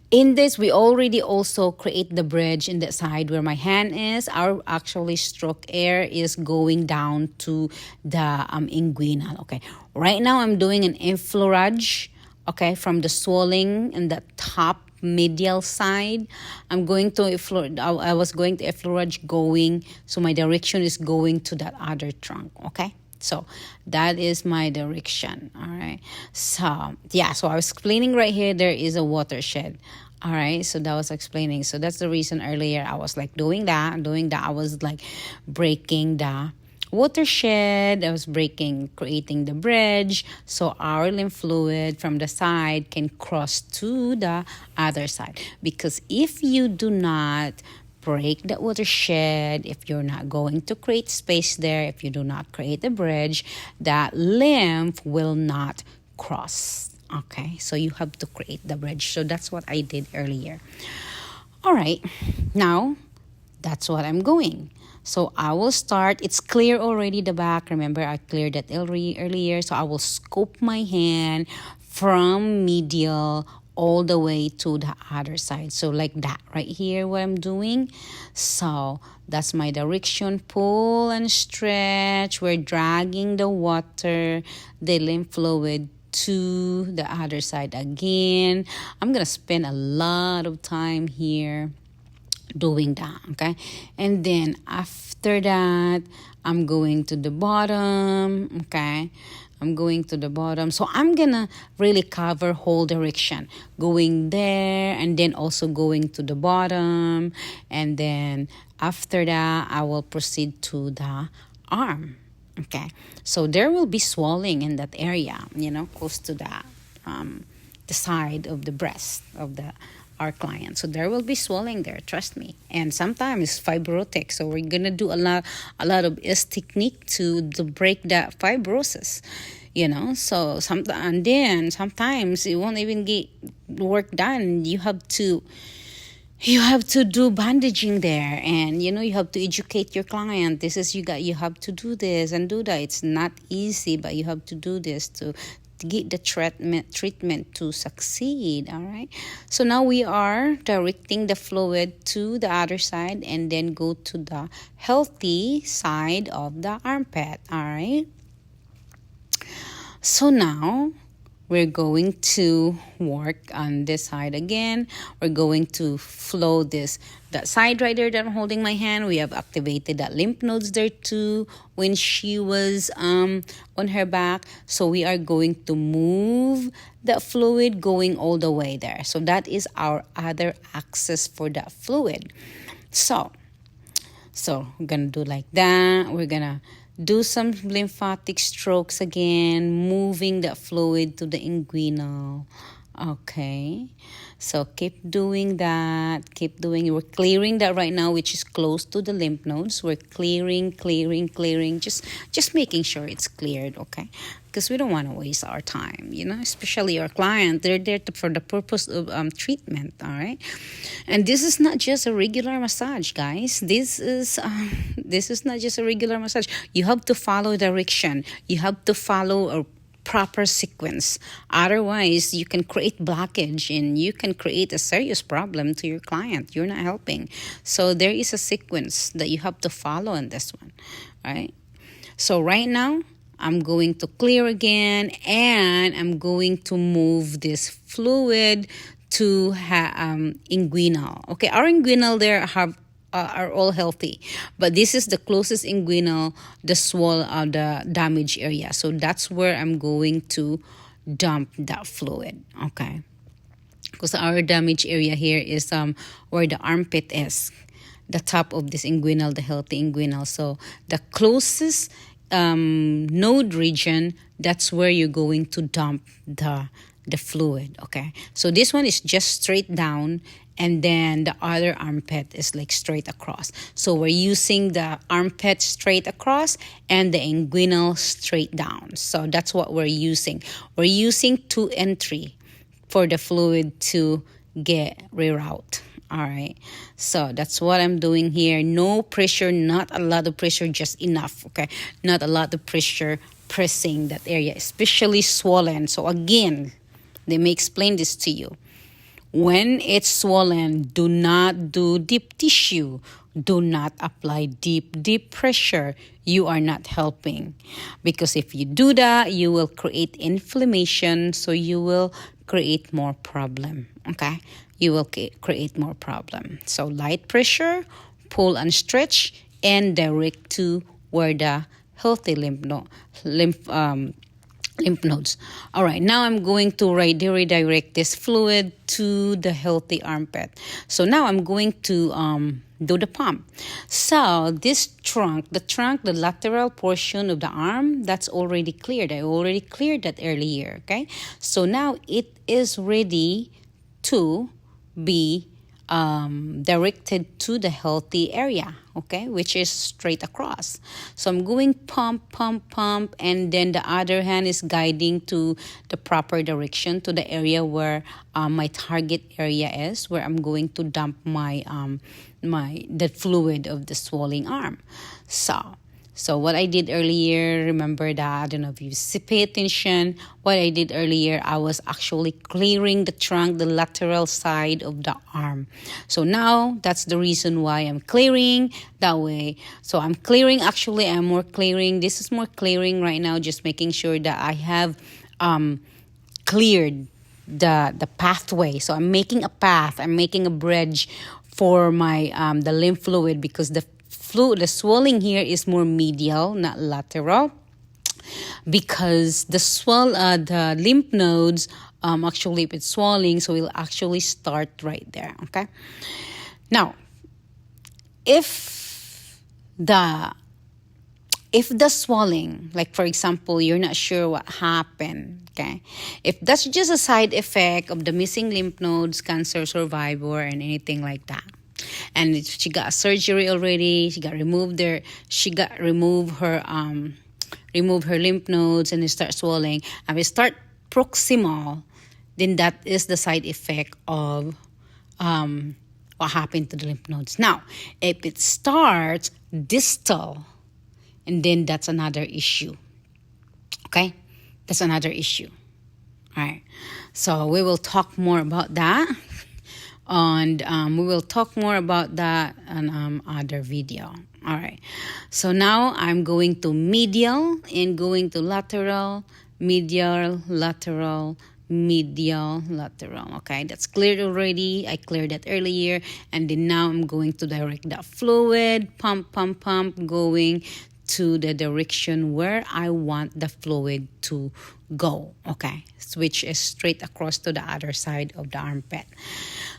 B: in this, we already also create the bridge in the side where my hand is. Our actually stroke air is going down to the inguinal, okay? Right now, I'm doing an effleurage, okay, from the swelling in the top medial side. I was going to effleurage going, so my direction is going to that other trunk, okay? So that is my direction, all right? So, yeah, so I was explaining right here, there is a watershed, all right? So that was explaining. So that's the reason earlier I was like doing that. I was like breaking the watershed. I was creating the bridge so our lymph fluid from the side can cross to the other side. Because if you do not break the watershed, if you're not going to create space there, if you do not create a bridge, that lymph will not cross. Okay, so you have to create the bridge. So that's what I did earlier. All right, now that's what I'm going. So I will start. It's clear already, the back. Remember, I cleared that earlier. So I will scoop my hand from medial all the way to the other side. So like that right here, what I'm doing. So that's my direction. Pull and stretch. We're dragging the water, the lymph fluid, to the other side again. I'm gonna spend a lot of time here doing that, okay? And then after that, I'm going to the bottom, okay? I'm going to the bottom. So I'm gonna really cover whole direction, going there and then also going to the bottom. And then after that, I will proceed to the arm. Okay, so there will be swelling in that area, close to the side of the breast of our client. So there will be swelling there, trust me. And sometimes fibrotic. So we're gonna do a lot of this technique to break that fibrosis. So sometimes it won't even get work done. You have to do bandaging there, and you have to educate your client. You have to do this and do that. It's not easy, but you have to do this to get the treatment to succeed. All right, so now we are directing the fluid to the other side and then go to the healthy side of the armpit. All right, so now we're going to work on this side again. We're going to flow that side right there that I'm holding my hand. We have activated that lymph nodes there too when she was on her back. So we are going to move that fluid going all the way there. So that is our other access for that fluid. So we're going to do like that. We're going to do some lymphatic strokes again, moving that fluid to the inguinal. Okay, so keep doing that. We're clearing that right now, which is close to the lymph nodes. We're clearing. Just making sure it's cleared, okay? Because we don't want to waste our time, especially our client. They're there for the purpose of treatment, all right? And this is not just a regular massage, guys. This is not just a regular massage. You have to follow direction. You have to follow a proper sequence. Otherwise, you can create blockage and you can create a serious problem to your client. You're not helping. So there is a sequence that you have to follow in this one, all right? So right now, I'm going to clear again, and I'm going to move this fluid to inguinal. Okay, our inguinal there are all healthy, but this is the closest inguinal, the damaged area. So that's where I'm going to dump that fluid. Okay, because our damaged area here is where the armpit is, the top of this inguinal, the healthy inguinal. So the closest node region, that's where you're going to dump the fluid. Okay, so this one is just straight down, and then the other armpit is like straight across. So we're using the armpit straight across and the inguinal straight down. So that's what we're using. We're using 2 and 3 for the fluid to get reroute. All right, so that's what I'm doing here. No pressure, not a lot of pressure, just enough, okay? Not a lot of pressure pressing that area, especially swollen. So again, let me explain this to you. When it's swollen, do not do deep tissue. Do not apply deep pressure. You are not helping. Because if you do that, you will create inflammation, so you will create more problem, okay? You will create more problem. So light pressure, pull and stretch, and direct to where the healthy lymph nodes. All right, now I'm going to redirect this fluid to the healthy armpit. So now I'm going to do the pump. So this the lateral portion of the arm, that's already cleared. I already cleared that earlier, okay? So now it is ready to be directed to the healthy area, okay, which is straight across. So I'm going pump, pump, pump, and then the other hand is guiding to the proper direction, to the area where my target area is, where I'm going to dump my the fluid of the swelling arm. So what I did earlier, remember that, I don't know if you pay attention, what I did earlier, I was actually clearing the trunk, the lateral side of the arm. So now, that's the reason why I'm clearing that way. So I'm clearing, actually, I'm more clearing. This is more clearing right now, just making sure that I have cleared the pathway. So I'm making a path, I'm making a bridge for my the lymph fluid, because the swelling here is more medial, not lateral, because the lymph nodes, actually, if it's swelling, so it'll actually start right there. Okay. Now, if the swelling, like for example, you're not sure what happened, okay, if that's just a side effect of the missing lymph nodes, cancer survivor, and anything like that, and she got surgery already, she got remove her lymph nodes, and it starts swelling, and it start proximal, then that is the side effect of what happened to the lymph nodes. Now, if it starts distal, and then that's another issue. Okay? That's another issue. All right. So we will talk more about that. And we will talk more about that on other video. All right. So now I'm going to medial and going to lateral, medial, lateral, medial, lateral. Okay, that's cleared already. I cleared that earlier. And then now I'm going to direct that fluid, pump, pump, pump, going to the direction where I want the fluid to go. Okay, which is straight across to the other side of the armpit.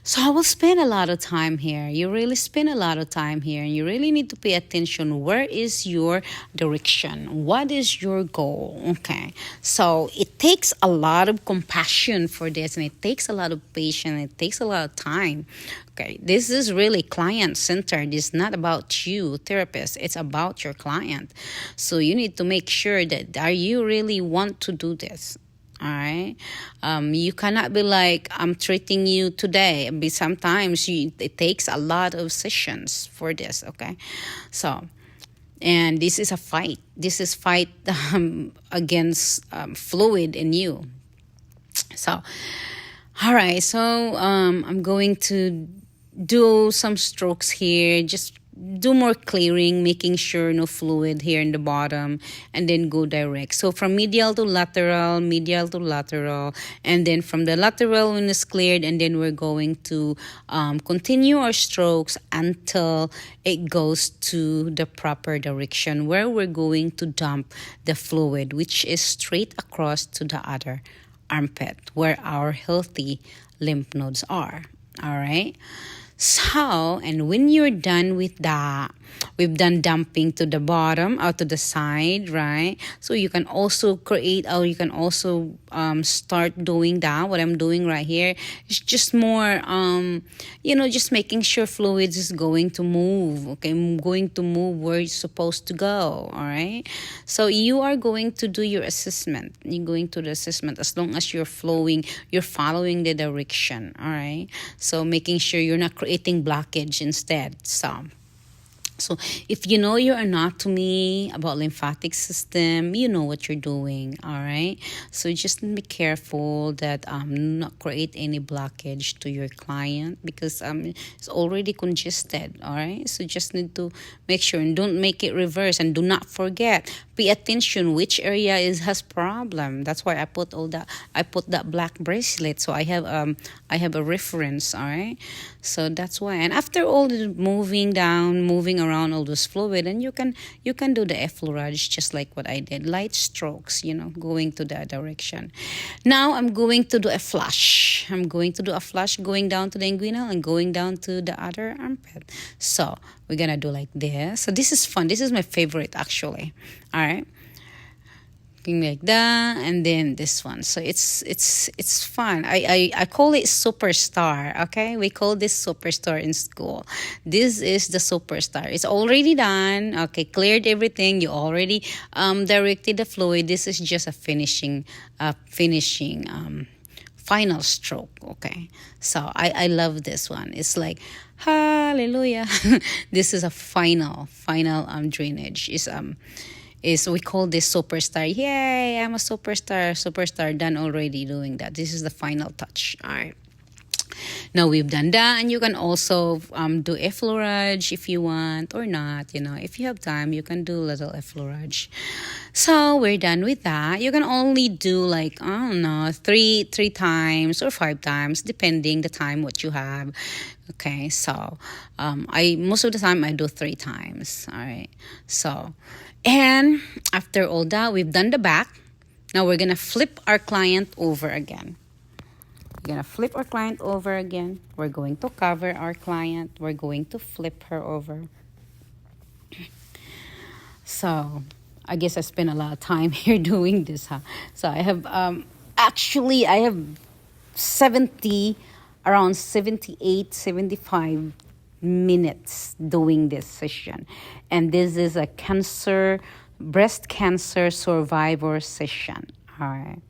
B: So I will spend a lot of time here. You really spend a lot of time here, and you really need to pay attention. Where is your direction? What is your goal? Okay, so it takes a lot of compassion for this, and it takes a lot of patience, it takes a lot of time. Okay, this is really client-centered. It's not about you, therapist. It's about your client. So you need to make sure that are you really want to do this. All right. You cannot be like, I'm treating you today. But sometimes it takes a lot of sessions for this. Okay. So, and this is a fight. This is fight against fluid in you. So, all right. So, I'm going to do some strokes here. Just do more clearing, making sure no fluid here in the bottom, and then go direct. So from medial to lateral, and then from the lateral when it's cleared, and then we're going to continue our strokes until it goes to the proper direction where we're going to dump the fluid, which is straight across to the other armpit where our healthy lymph nodes are. All right. So, and when you're done with that, we've done dumping to the bottom, out to the side, right? So you can also create, or you can also start doing that. What I'm doing right here is just more, just making sure fluids is going to move, okay? I'm going to move where it's supposed to go, all right? So you are going to do your assessment. You're going to the assessment as long as you're flowing, you're following the direction, all right? So making sure you're not creating blockage instead. So if you know your anatomy about lymphatic system, you know what you're doing, all right? So just be careful that not create any blockage to your client, because it's already congested, all right? So just need to make sure, and don't make it reverse, and do not forget, pay attention which area has problem. That's why I put that black bracelet, so I have a reference, all right? So that's why. And after all the moving around all those fluid, and you can do the effleurage just like what I did, light strokes, going to that direction. Now I'm going to do a flush. Going down to the inguinal and going down to the other armpit. So we're gonna do like this. So this is fun. This is my favorite actually. All right. Looking like that, and then this one. So it's fun. I call it superstar. Okay, we call this superstar in school. This is the superstar. It's already done. Okay, cleared everything. You already directed the fluid. This is just a finishing final stroke. Okay, so I love this one. It's like hallelujah. This is a final drainage. Is we call this superstar. Yay, I'm a superstar done already doing that. This is the final touch. All right, now we've done that, and you can also do effleurage if you want or not. If you have time, you can do little effleurage. So we're done with that. You can only do like, I don't know, three times or 5 times, depending the time what you have. Okay, so I most of the time I do 3 times. All right, so and after all that, we've done the back. Now we're gonna flip our client over again. We're gonna flip our client over again. We're going to cover our client. We're going to flip her over. So I guess I spent a lot of time here doing this, huh? So I have actually I have 70 around 78 75 minutes doing this session, and this is a breast cancer survivor session. All right.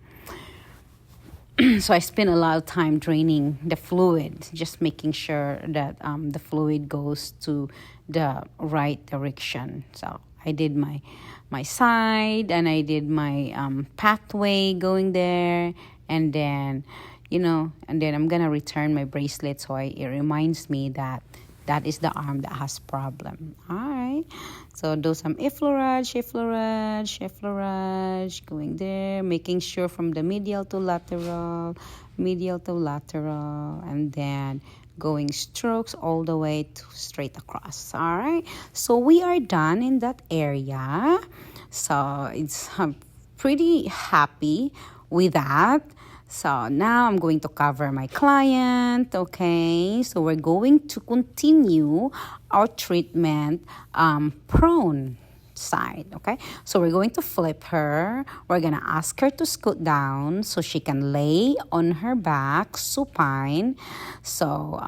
B: So I spent a lot of time draining the fluid, just making sure that the fluid goes to the right direction. So I did my side, and I did my pathway going there, and then I'm gonna return my bracelet, so it reminds me that is the arm that has problem. All right, so do some effleurage, going there, making sure from the medial to lateral, and then going strokes all the way to straight across. All right, so we are done in that area. So I'm pretty happy with that. So now I'm going to cover my client. Okay, so we're going to continue our treatment prone side. Okay, so we're going to flip her. We're gonna ask her to scoot down so she can lay on her back supine. So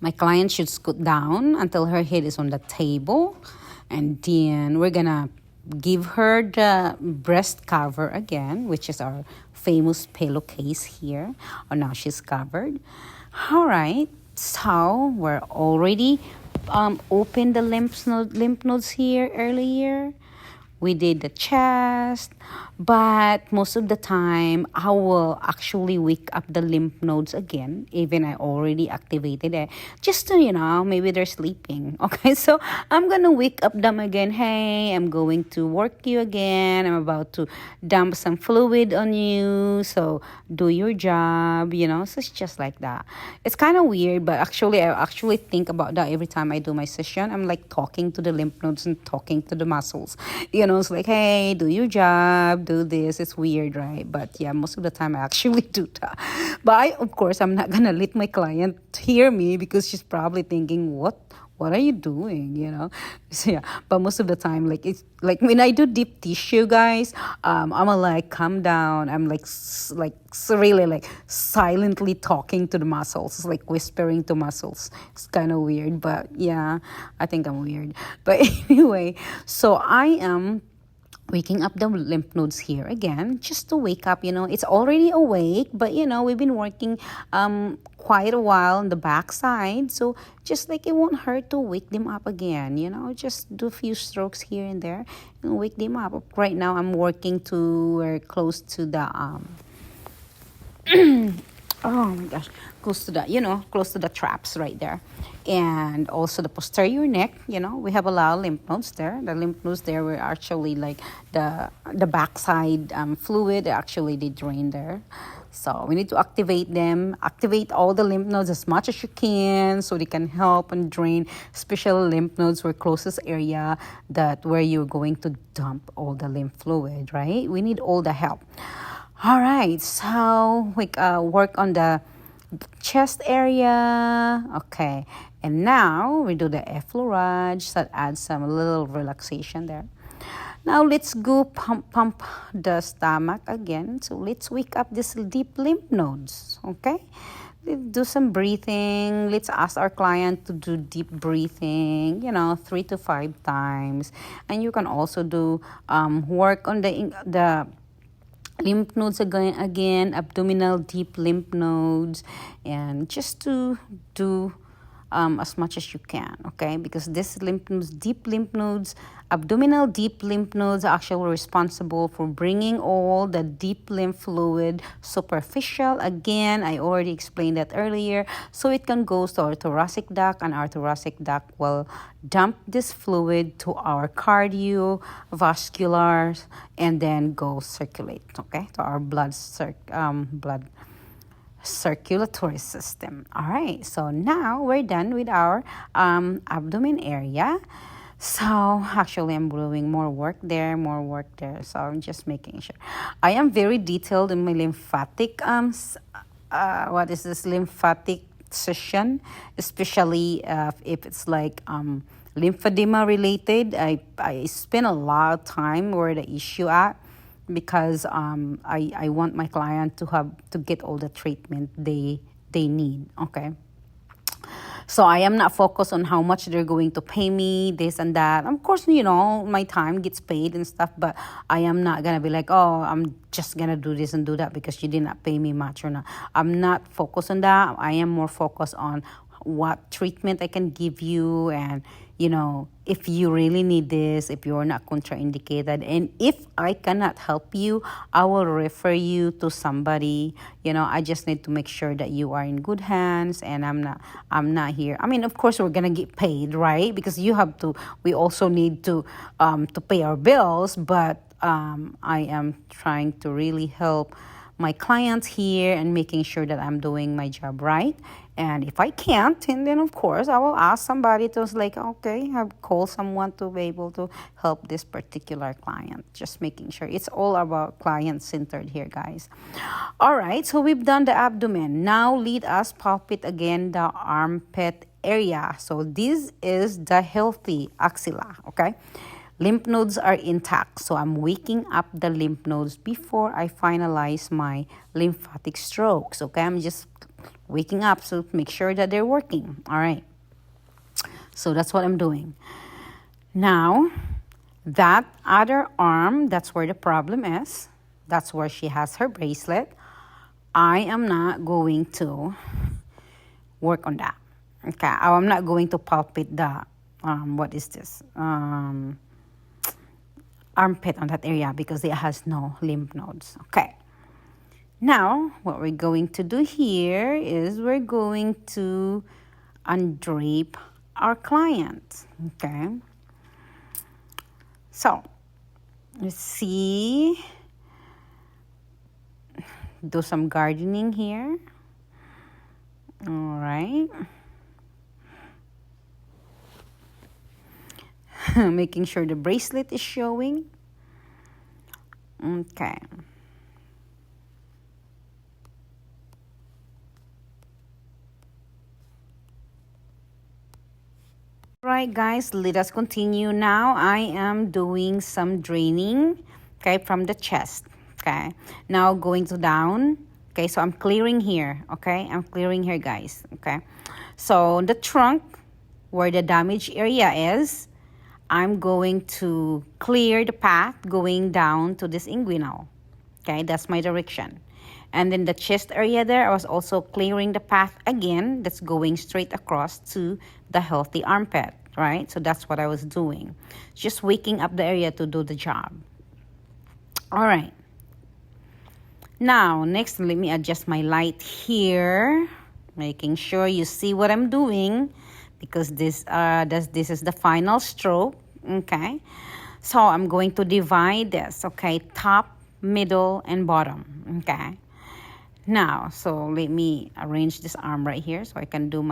B: my client should scoot down until her head is on the table, and then we're gonna give her the breast cover again, which is our famous pillowcase here. Oh, now she's covered. All right, so we're already open the lymph nodes here earlier. We did the chest, but most of the time I will actually wake up the lymph nodes again, even I already activated it, just to, maybe they're sleeping. Okay, so I'm gonna wake up them again. Hey, I'm going to work you again. I'm about to dump some fluid on you, so do your job, so it's just like that. It's kind of weird, but I actually think about that every time I do my session. I'm like talking to the lymph nodes and talking to the muscles. It's like, hey, do your job, do this. It's weird, right? But yeah, most of the time I actually do that. But of course, I'm not gonna let my client hear me, because she's probably thinking, what are you doing? So yeah, but most of the time, like, it's like when I do deep tissue, guys, I'm like, calm down. I'm like really like silently talking to the muscles. It's like whispering to muscles. It's kind of weird, but yeah, I think I'm weird. But anyway, so I am waking up the lymph nodes here again, just to wake up. It's already awake, but we've been working quite a while on the back side, so just like it won't hurt to wake them up again. Just do a few strokes here and there and wake them up. Right now I'm working we're close to the oh my gosh, close to the traps right there, and also the posterior neck. We have a lot of lymph nodes there. The lymph nodes there were actually like the backside fluid. Actually, they drain there. So we need to activate them, activate all the lymph nodes as much as you can, so they can help and drain, especially lymph nodes were closest area where you're going to dump all the lymph fluid, right? We need all the help. All right, so we work on the chest area. Okay, and now we do the effleurage, so that adds some little relaxation there. Now let's go pump the stomach again. So let's wake up these deep lymph nodes, okay? Do some breathing. Let's ask our client to do deep breathing, 3 to 5 times. And you can also do work on the lymph nodes again, abdominal deep lymph nodes, and just to do as much as you can, okay? Because this lymph nodes, deep lymph nodes, abdominal deep lymph nodes are actually responsible for bringing all the deep lymph fluid superficial. Again, I already explained that earlier. So it can go to our thoracic duct, and our thoracic duct will dump this fluid to our cardiovascular and then go circulate, okay, to our blood circulatory system. All right, so now we're done with our abdomen area. So actually I'm doing more work there. So I'm just making sure. I am very detailed in my lymphatic lymphatic session, especially if it's like lymphedema related. I spend a lot of time where the issue at, because I want my client to get all the treatment they need, okay? So I am not focused on how much they're going to pay me, this and that. Of course, my time gets paid and stuff, but I am not going to be like, oh, I'm just going to do this and do that because you did not pay me much or not. I'm not focused on that. I am more focused on what treatment I can give you, and if you really need this, if you're not contraindicated, and if I cannot help you, I will refer you to somebody. I just need to make sure that you are in good hands, and I'm not here. I mean, of course we're gonna get paid, right? Because we also need to pay our bills, but I am trying to really help my clients here and making sure that I'm doing my job right. And if I can't, and then of course I will ask somebody to call someone to be able to help this particular client. Just making sure it's all about client-centered here, guys. All right, so we've done the abdomen. Now let us palpate again the armpit area. So this is the healthy axilla, okay? Lymph nodes are intact, so I'm waking up the lymph nodes before I finalize my lymphatic strokes, okay? I'm just waking up, so make sure that they're working, all right? So that's what I'm doing. Now, that other arm, that's where the problem is. That's where she has her bracelet. I am not going to work on that, okay? I'm not going to palpate the, what is this? Armpit on that area, because it has no lymph nodes. Okay. Now, what we're going to do here is we're going to undrape our client. Okay. So, let's see. Do some gardening here. All right. Making sure the bracelet is showing. Okay. Right, guys, let us continue. Now I am doing some draining, okay, from the chest. Okay, now going to down. Okay, so I'm clearing here. Okay, I'm clearing here, guys. Okay, so the trunk, where the damaged area is, I'm going to clear the path going down to this inguinal. Okay, that's my direction. And then the chest area there, I was also clearing the path again. That's going straight across to the healthy armpit, right? So that's what I was doing. Just waking up the area to do the job. All right. Now, next, let me adjust my light here. Making sure you see what I'm doing, because this is the final stroke, okay? So I'm going to divide this, okay? Top, middle, and bottom, okay? Now, so let me arrange this arm right here so I can do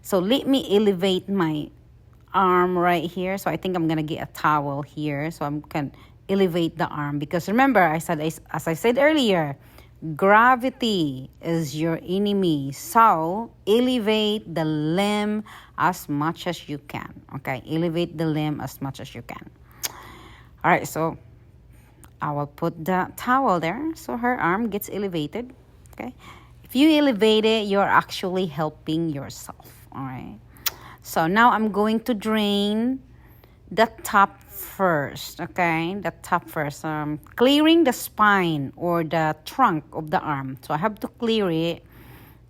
B: so let me elevate my arm right here. So I think I'm going to get a towel here so I can elevate the arm, because remember, as I said earlier, gravity is your enemy. So elevate the limb as much as you can, okay? Elevate the limb as much as you can. All right, so I will put the towel there so her arm gets elevated. Okay, if you elevate it, you're actually helping yourself. All right, so now I'm going to drain the top first. Okay, the top first. Clearing the spine or the trunk of the arm. So I have to clear it.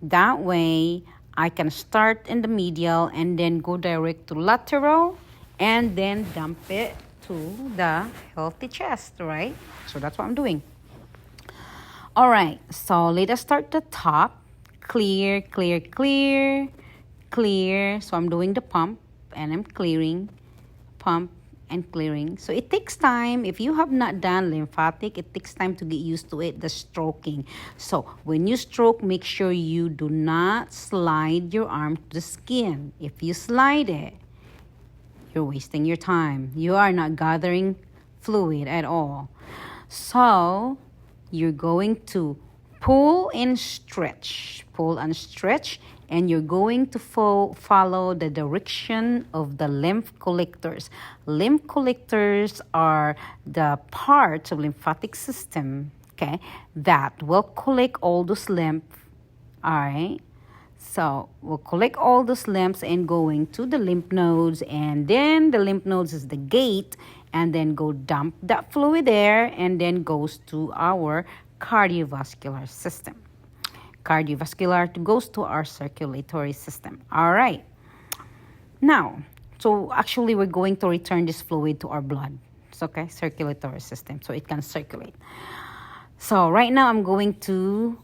B: That way I can start in the medial and then go direct to lateral and then dump it to the healthy chest, right? So that's what I'm doing. All right, so let us start the top. Clear, clear, clear, clear. So I'm doing the pump and I'm clearing, pump and clearing. So it takes time. If you have not done lymphatic, it takes time to get used to it, the stroking. So when you stroke, make sure you do not slide your arm to the skin. If you slide it, you're wasting your time. You are not gathering fluid at all. So you're going to pull and stretch, and you're going to follow the direction of the lymph collectors. Lymph collectors are the parts of lymphatic system, okay, that will collect all those lymph, all right? So we'll collect all those lymphs and going to the lymph nodes, and then the lymph nodes is the gate, and then go dump that fluid there, and then goes to our cardiovascular system. Cardiovascular goes to our circulatory system. All right. Now, so actually we're going to return this fluid to our blood. It's okay, circulatory system, so it can circulate. So right now I'm going to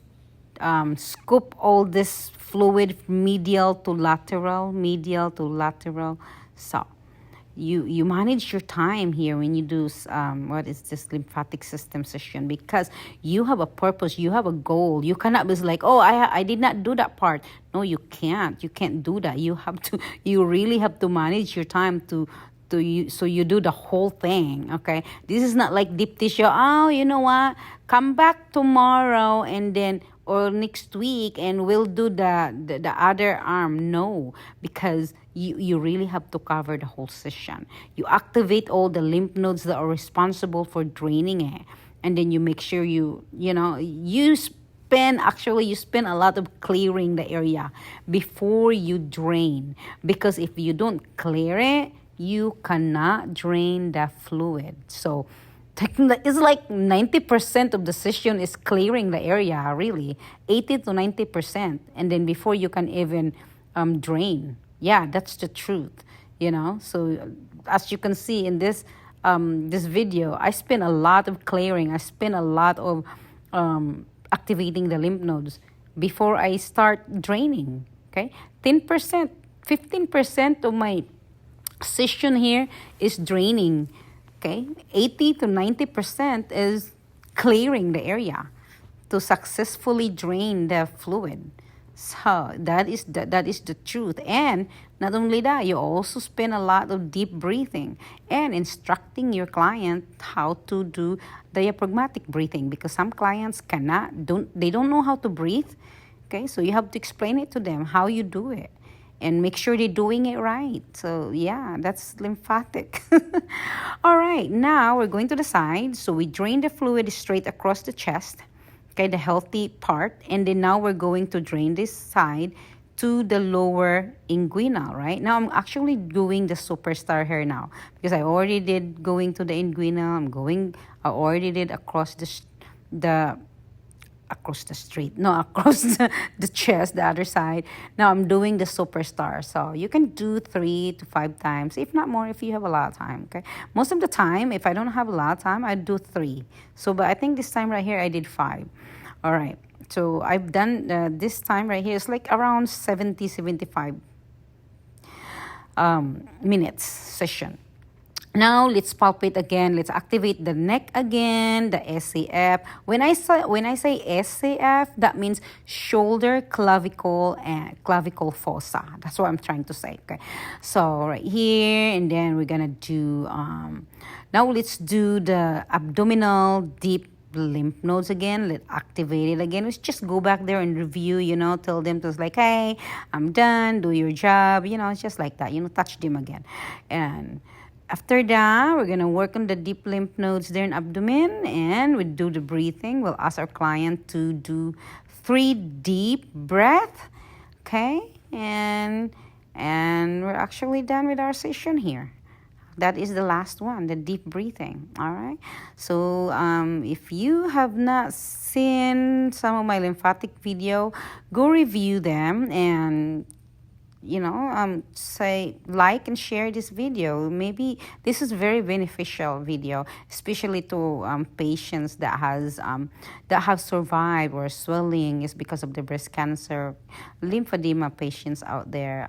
B: scoop all this fluid medial to lateral. So you manage your time here when you do what is this lymphatic system session, because you have a purpose, you have a goal. You cannot be like, oh, I did not do that part. No, you can't do that. You really have to manage your time so you do the whole thing. Okay, this is not like deep tissue. Oh, you know what, come back tomorrow and then or next week and we'll do the other arm. No, because you really have to cover the whole session. You activate all the lymph nodes that are responsible for draining it, and then you make sure you spend a lot of clearing the area before you drain, because if you don't clear it, you cannot drain the fluid. So it's like 90% of the session is clearing the area, really 80 to 90%, and then before you can even drain. Yeah, that's the truth, So as you can see in this video, I spend a lot of clearing. I spend a lot of activating the lymph nodes before I start draining. Okay, 10%, 15% of my session here is draining. Okay, 80 to 90% is clearing the area to successfully drain the fluid. So that is the truth. And not only that, you also spend a lot of deep breathing and instructing your client how to do diaphragmatic breathing, because some clients don't know how to breathe. Okay, so you have to explain it to them how you do it and make sure they're doing it right. So yeah, that's lymphatic. All right, now we're going to the side. So we drain the fluid straight across the chest, okay, the healthy part. And then now we're going to drain this side to the lower inguinal, right? Now I'm actually doing the superstar here now, because I already did going to the inguinal. I already did across across the chest, the other side. Now I'm doing the superstar. So you can do 3 to 5 times, if not more, if you have a lot of time. Okay, most of the time, if I don't have a lot of time, I do 3. So but I think this time right here I did 5. All right, so I've done this time right here, it's like around 75 minutes session. Now let's palpate again. Let's activate the neck again, the SAF. When I say SAF, that means shoulder, clavicle, and clavicle fossa. That's what I'm trying to say. Okay, so right here, and then we're gonna do. Now let's do the abdominal deep lymph nodes again. Let's activate it again. Let's just go back there and review. Tell them to like, hey, I'm done. Do your job. It's just like that. Touch them again, and After that, we're gonna work on the deep lymph nodes there in abdomen, and we do the breathing. We'll ask our client to do 3 deep breath, okay? And we're actually done with our session here. That is the last one, the deep breathing. All right. So if you have not seen some of my lymphatic video, go review them and say like and share this video. Maybe this is very beneficial video, especially to patients that have survived or swelling is because of the breast cancer, lymphedema patients out there.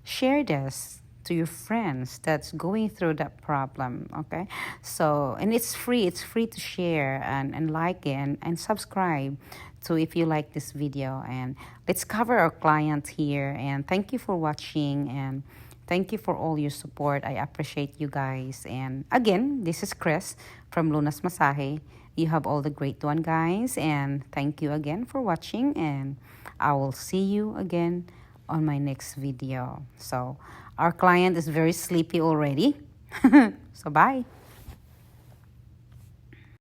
B: Share this to your friends that's going through that problem. Okay, so, and it's free to share and like it and subscribe to if you like this video. And let's cover our client here. And thank you for watching, and thank you for all your support. I appreciate you guys. And again, this is Chris from Luna's Masahe. You have all the great one, guys, and thank you again for watching, and I will see you again on my next video. So our client is very sleepy already. So bye.